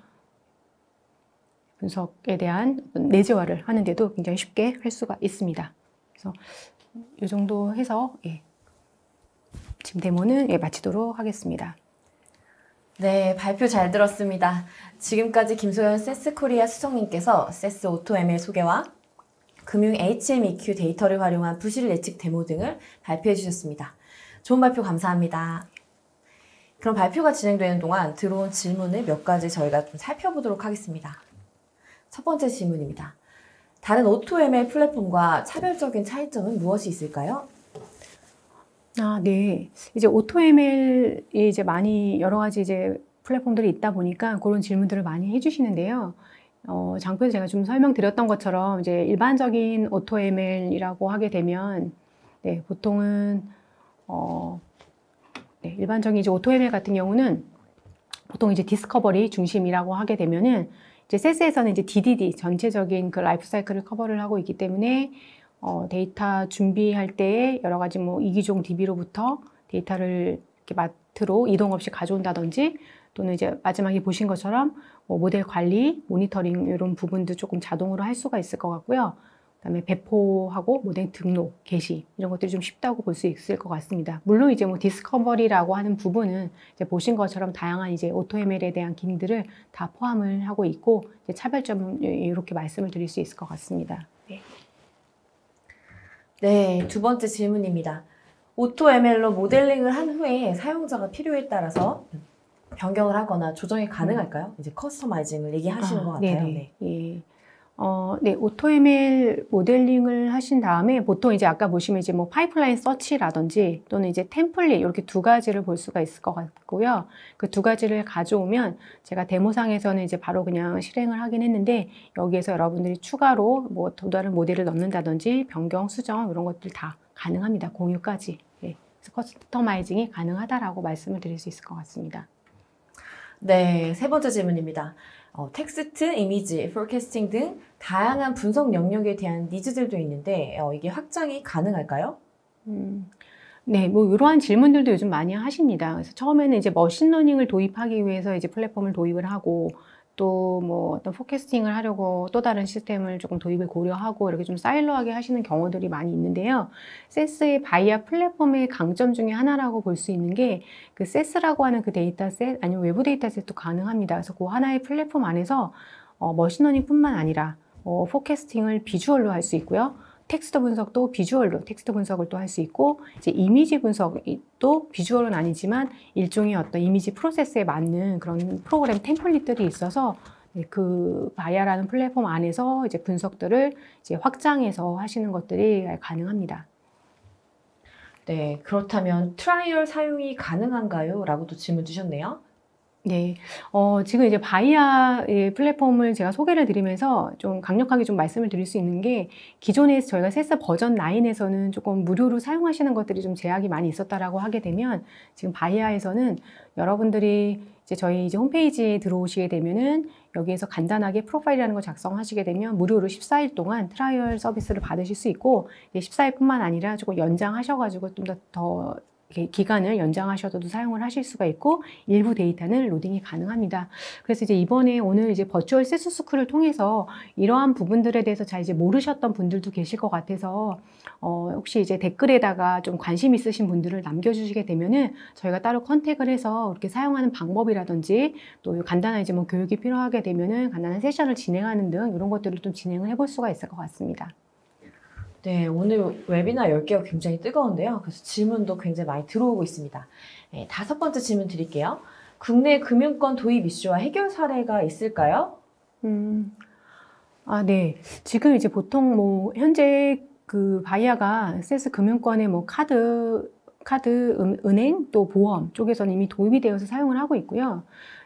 분석에 대한 내재화를 하는데도 굉장히 쉽게 할 수가 있습니다. 그래서 이 정도 해서 지금 데모는 마치도록 하겠습니다. 네, 발표 잘 들었습니다. 지금까지 김소연 세스코리아 수석님께서 세스 오토ML 소개와 금융 HMEQ 데이터를 활용한 부실 예측 데모 등을 발표해 주셨습니다. 좋은 발표 감사합니다. 그럼 발표가 진행되는 동안 들어온 질문을 몇 가지 저희가 좀 살펴보도록 하겠습니다. 첫 번째 질문입니다. 다른 AutoML 플랫폼과 차별적인 차이점은 무엇이 있을까요? 네. 이제 AutoML이 이제 많이 여러 가지 이제 플랫폼들이 있다 보니까 그런 질문들을 많이 해주시는데요. 장표에서 제가 좀 설명드렸던 것처럼 이제 일반적인 AutoML이라고 하게 되면, 보통은, 일반적인 이제 AutoML 같은 경우는 보통 이제 디스커버리 중심이라고 하게 되면은 이제 세스에서는 이제 DDD 전체적인 그 라이프 사이클을 커버를 하고 있기 때문에 데이터 준비할 때 여러 가지 뭐 이기종 DB로부터 데이터를 이렇게 마트로 이동 없이 가져온다든지 또는 이제 마지막에 보신 것처럼 뭐 모델 관리, 모니터링 이런 부분도 조금 자동으로 할 수가 있을 것 같고요. 그다음에 배포하고 모델 등록, 게시 이런 것들이 좀 쉽다고 볼 수 있을 것 같습니다. 물론 이제 뭐 디스커버리라고 하는 부분은 이제 보신 것처럼 다양한 이제 AutoML에 대한 기능들을 다 포함을 하고 있고 이제 차별점은 이렇게 말씀을 드릴 수 있을 것 같습니다. 네, 두 번째 질문입니다. AutoML로 모델링을 한 후에 사용자가 필요에 따라서 변경을 하거나 조정이 가능할까요? 이제 커스터마이징을 얘기하시는 것 같아요. 네네. AutoML 모델링을 하신 다음에 보통 이제 아까 보시면 이제 뭐 파이프라인 서치라든지 또는 이제 템플릿 이렇게 두 가지를 볼 수가 있을 것 같고요. 그 두 가지를 가져오면 제가 데모상에서는 이제 바로 그냥 실행을 하긴 했는데 여기에서 여러분들이 추가로 뭐 또 다른 모델을 넣는다든지 변경, 수정 이런 것들 다 가능합니다. 공유까지. 그래서 커스터마이징이 가능하다라고 말씀을 드릴 수 있을 것 같습니다. 네, 세 번째 질문입니다. 텍스트, 이미지, 포캐스팅 등 다양한 분석 영역에 대한 니즈들도 있는데 이게 확장이 가능할까요? 네, 뭐 이러한 질문들도 요즘 많이 하십니다. 그래서 처음에는 이제 머신러닝을 도입하기 위해서 이제 플랫폼을 도입을 하고 또 뭐 어떤 포캐스팅을 하려고 또 다른 시스템을 조금 도입을 고려하고 이렇게 좀 사일로하게 하시는 경우들이 많이 있는데요. 세스의 바이아 플랫폼의 강점 중에 하나라고 볼 수 있는 게 그 세스라고 하는 그 데이터셋 아니면 외부 데이터셋도 가능합니다. 그래서 그 하나의 플랫폼 안에서 머신러닝뿐만 아니라 포캐스팅을 비주얼로 할 수 있고요. 텍스트 분석도 비주얼로 텍스트 분석을 또 할 수 있고 이제 이미지 분석도 비주얼은 아니지만 일종의 어떤 이미지 프로세스에 맞는 그런 프로그램 템플릿들이 있어서 그 바이아라는 플랫폼 안에서 이제 분석들을 이제 확장해서 하시는 것들이 가능합니다. 네, 그렇다면 트라이얼 사용이 가능한가요? 라고 또 질문 주셨네요. 네, 지금 이제 바이아 플랫폼을 제가 소개를 드리면서 좀 강력하게 좀 말씀을 드릴 수 있는 게 기존에 저희가 세스 버전 9에서는 조금 무료로 사용하시는 것들이 좀 제약이 많이 있었다라고 하게 되면 지금 바이아에서는 여러분들이 이제 저희 이제 홈페이지에 들어오시게 되면은 여기에서 간단하게 프로파일이라는 걸 작성하시게 되면 무료로 14일 동안 트라이얼 서비스를 받으실 수 있고 14일뿐만 아니라 조금 연장하셔가지고 좀 더 기간을 연장하셔도 사용을 하실 수가 있고 일부 데이터는 로딩이 가능합니다. 그래서 이제 이번에 오늘 이제 버추얼 세스 스쿨을 통해서 이러한 부분들에 대해서 잘 이제 모르셨던 분들도 계실 것 같아서 혹시 이제 댓글에다가 좀 관심 있으신 분들을 남겨주시게 되면은 저희가 따로 컨택을 해서 이렇게 사용하는 방법이라든지 또 간단한 이제 뭐 교육이 필요하게 되면은 간단한 세션을 진행하는 등 이런 것들을 좀 진행을 해볼 수가 있을 것 같습니다. 네, 오늘 웨비나 10개가 굉장히 뜨거운데요. 그래서 질문도 굉장히 많이 들어오고 있습니다. 네, 다섯 번째 질문 드릴게요. 국내 금융권 도입 이슈와 해결 사례가 있을까요? 네. 지금 이제 보통 뭐 현재 그 바이아가 세스 금융권의 뭐 카드, 은행 또 보험 쪽에서는 이미 도입이 되어서 사용을 하고 있고요.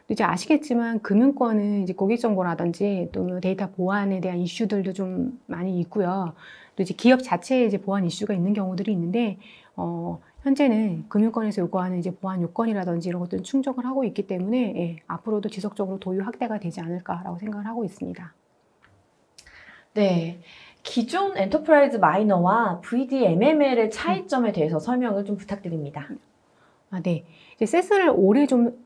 또 이제 아시겠지만 금융권은 이제 고객 정보라든지 또 데이터 보안에 대한 이슈들도 좀 많이 있고요. 또 이제 기업 자체에 이제 보안 이슈가 있는 경우들이 있는데, 현재는 금융권에서 요구하는 이제 보안 요건이라든지 이런 것들은 충족을 하고 있기 때문에, 예, 앞으로도 지속적으로 도입 확대가 되지 않을까라고 생각을 하고 있습니다. 네. 기존 엔터프라이즈 마이너와 VDMML의 차이점에 대해서 설명을 좀 부탁드립니다. 네. 이제 세스를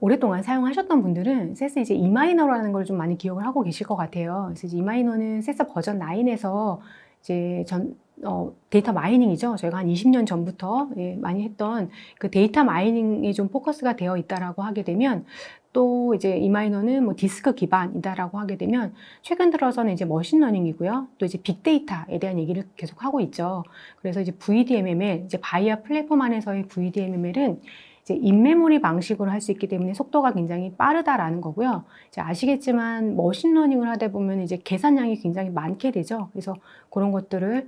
오랫동안 사용하셨던 분들은 세스 이제 E마이너라는 걸 좀 많이 기억을 하고 계실 것 같아요. 그래서 이제 E마이너는 세스 버전 9에서 이제 데이터 마이닝이죠. 저희가 한 20년 전부터, 예, 많이 했던 그 데이터 마이닝에 좀 포커스가 되어 있다라고 하게 되면, 또 이제 E마이너는 뭐 디스크 기반이다라고 하게 되면, 최근 들어서는 이제 머신러닝이고요. 또 이제 빅데이터에 대한 얘기를 계속 하고 있죠. 그래서 이제 VDMML, 이제 바이아 플랫폼 안에서의 VDMML은 이제 인메모리 방식으로 할 수 있기 때문에 속도가 굉장히 빠르다라는 거고요. 이제 아시겠지만 머신러닝을 하다 보면 이제 계산량이 굉장히 많게 되죠. 그래서 그런 것들을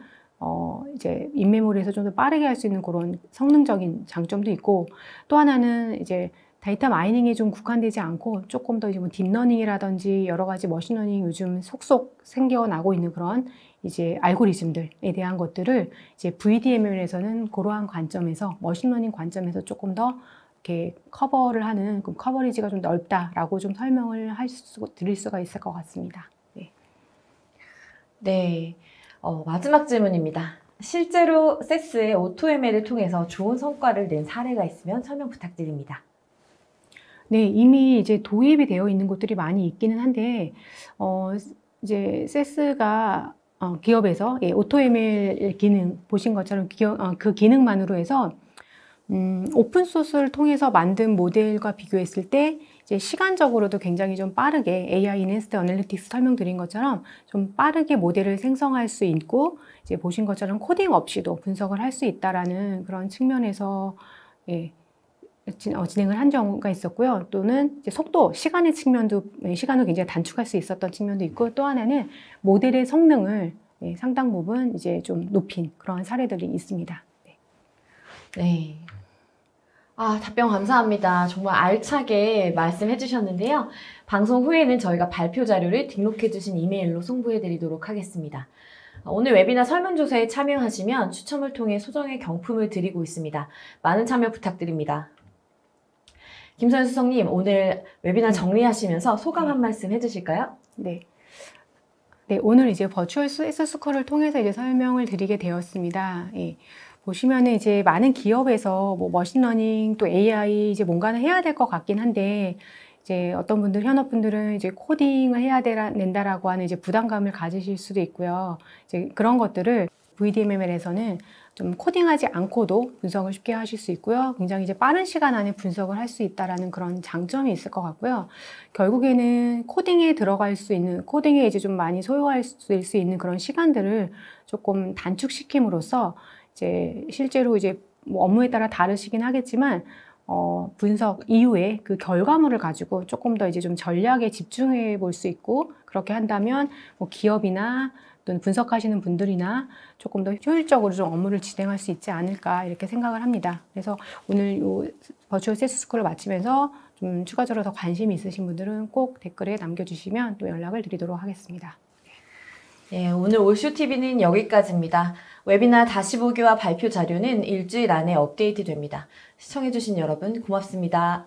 이제 인메모리에서 좀 더 빠르게 할 수 있는 그런 성능적인 장점도 있고, 또 하나는 이제 데이터 마이닝에 좀 국한되지 않고 조금 더 이제 뭐 딥러닝이라든지 여러 가지 머신러닝 요즘 속속 생겨나고 있는 그런 이제 알고리즘들에 대한 것들을 이제 VDML에서는 그러한 관점에서 머신러닝 관점에서 조금 더 이렇게 커버를 하는, 그 커버리지가 좀 넓다라고 좀 설명을 드릴 수가 있을 것 같습니다. 네. 네. 마지막 질문입니다. 실제로 세스의 오토ML을 통해서 좋은 성과를 낸 사례가 있으면 설명 부탁드립니다. 네, 이미 이제 도입이 되어 있는 곳들이 많이 있기는 한데, 이제 세스가 기업에서, 예, 오토ML 기능 보신 것처럼 그 기능만으로 해서 오픈소스를 통해서 만든 모델과 비교했을 때 이제 시간적으로도 굉장히 좀 빠르게 AI Enhanced Analytics 설명드린 것처럼 좀 빠르게 모델을 생성할 수 있고, 이제 보신 것처럼 코딩 없이도 분석을 할 수 있다라는 그런 측면에서, 예, 진행을 한 경우가 있었고요. 또는 이제 속도, 시간의 측면도, 시간을 굉장히 단축할 수 있었던 측면도 있고, 또 하나는 모델의 성능을, 예, 상당 부분 이제 좀 높인 그런 사례들이 있습니다. 네. 네. 답변 감사합니다. 정말 알차게 말씀해 주셨는데요. 방송 후에는 저희가 발표 자료를 등록해 주신 이메일로 송부해 드리도록 하겠습니다. 오늘 웨비나 설문조사에 참여하시면 추첨을 통해 소정의 경품을 드리고 있습니다. 많은 참여 부탁드립니다. 김선 수석님, 오늘 웨비나 정리하시면서 소감 한 말씀 해주실까요? 네. 네, 오늘 이제 버추얼 세스 스코어를 통해서 이제 설명을 드리게 되었습니다. 예. 보시면은 이제 많은 기업에서 뭐 머신러닝 또 AI 이제 뭔가는 해야 될 것 같긴 한데, 이제 어떤 분들, 현업분들은 이제 코딩을 해야 된다라고 하는 이제 부담감을 가지실 수도 있고요. 이제 그런 것들을 VDMML에서는 좀 코딩하지 않고도 분석을 쉽게 하실 수 있고요. 굉장히 이제 빠른 시간 안에 분석을 할 수 있다라는 그런 장점이 있을 것 같고요. 결국에는 코딩에 들어갈 수 있는, 코딩에 이제 좀 많이 소요할 수 있는 그런 시간들을 조금 단축시킴으로써 이제 실제로 이제 뭐 업무에 따라 다르시긴 하겠지만, 분석 이후에 그 결과물을 가지고 조금 더 이제 좀 전략에 집중해 볼 수 있고, 그렇게 한다면 뭐 기업이나 또는 분석하시는 분들이나 조금 더 효율적으로 좀 업무를 진행할 수 있지 않을까 이렇게 생각을 합니다. 그래서 오늘 요 버추얼 세스 스쿨을 마치면서 좀 추가적으로 더 관심이 있으신 분들은 꼭 댓글에 남겨주시면 또 연락을 드리도록 하겠습니다. 네, 오늘 올쇼TV는 여기까지입니다. 웨비나 다시 보기와 발표 자료는 일주일 안에 업데이트 됩니다. 시청해주신 여러분 고맙습니다.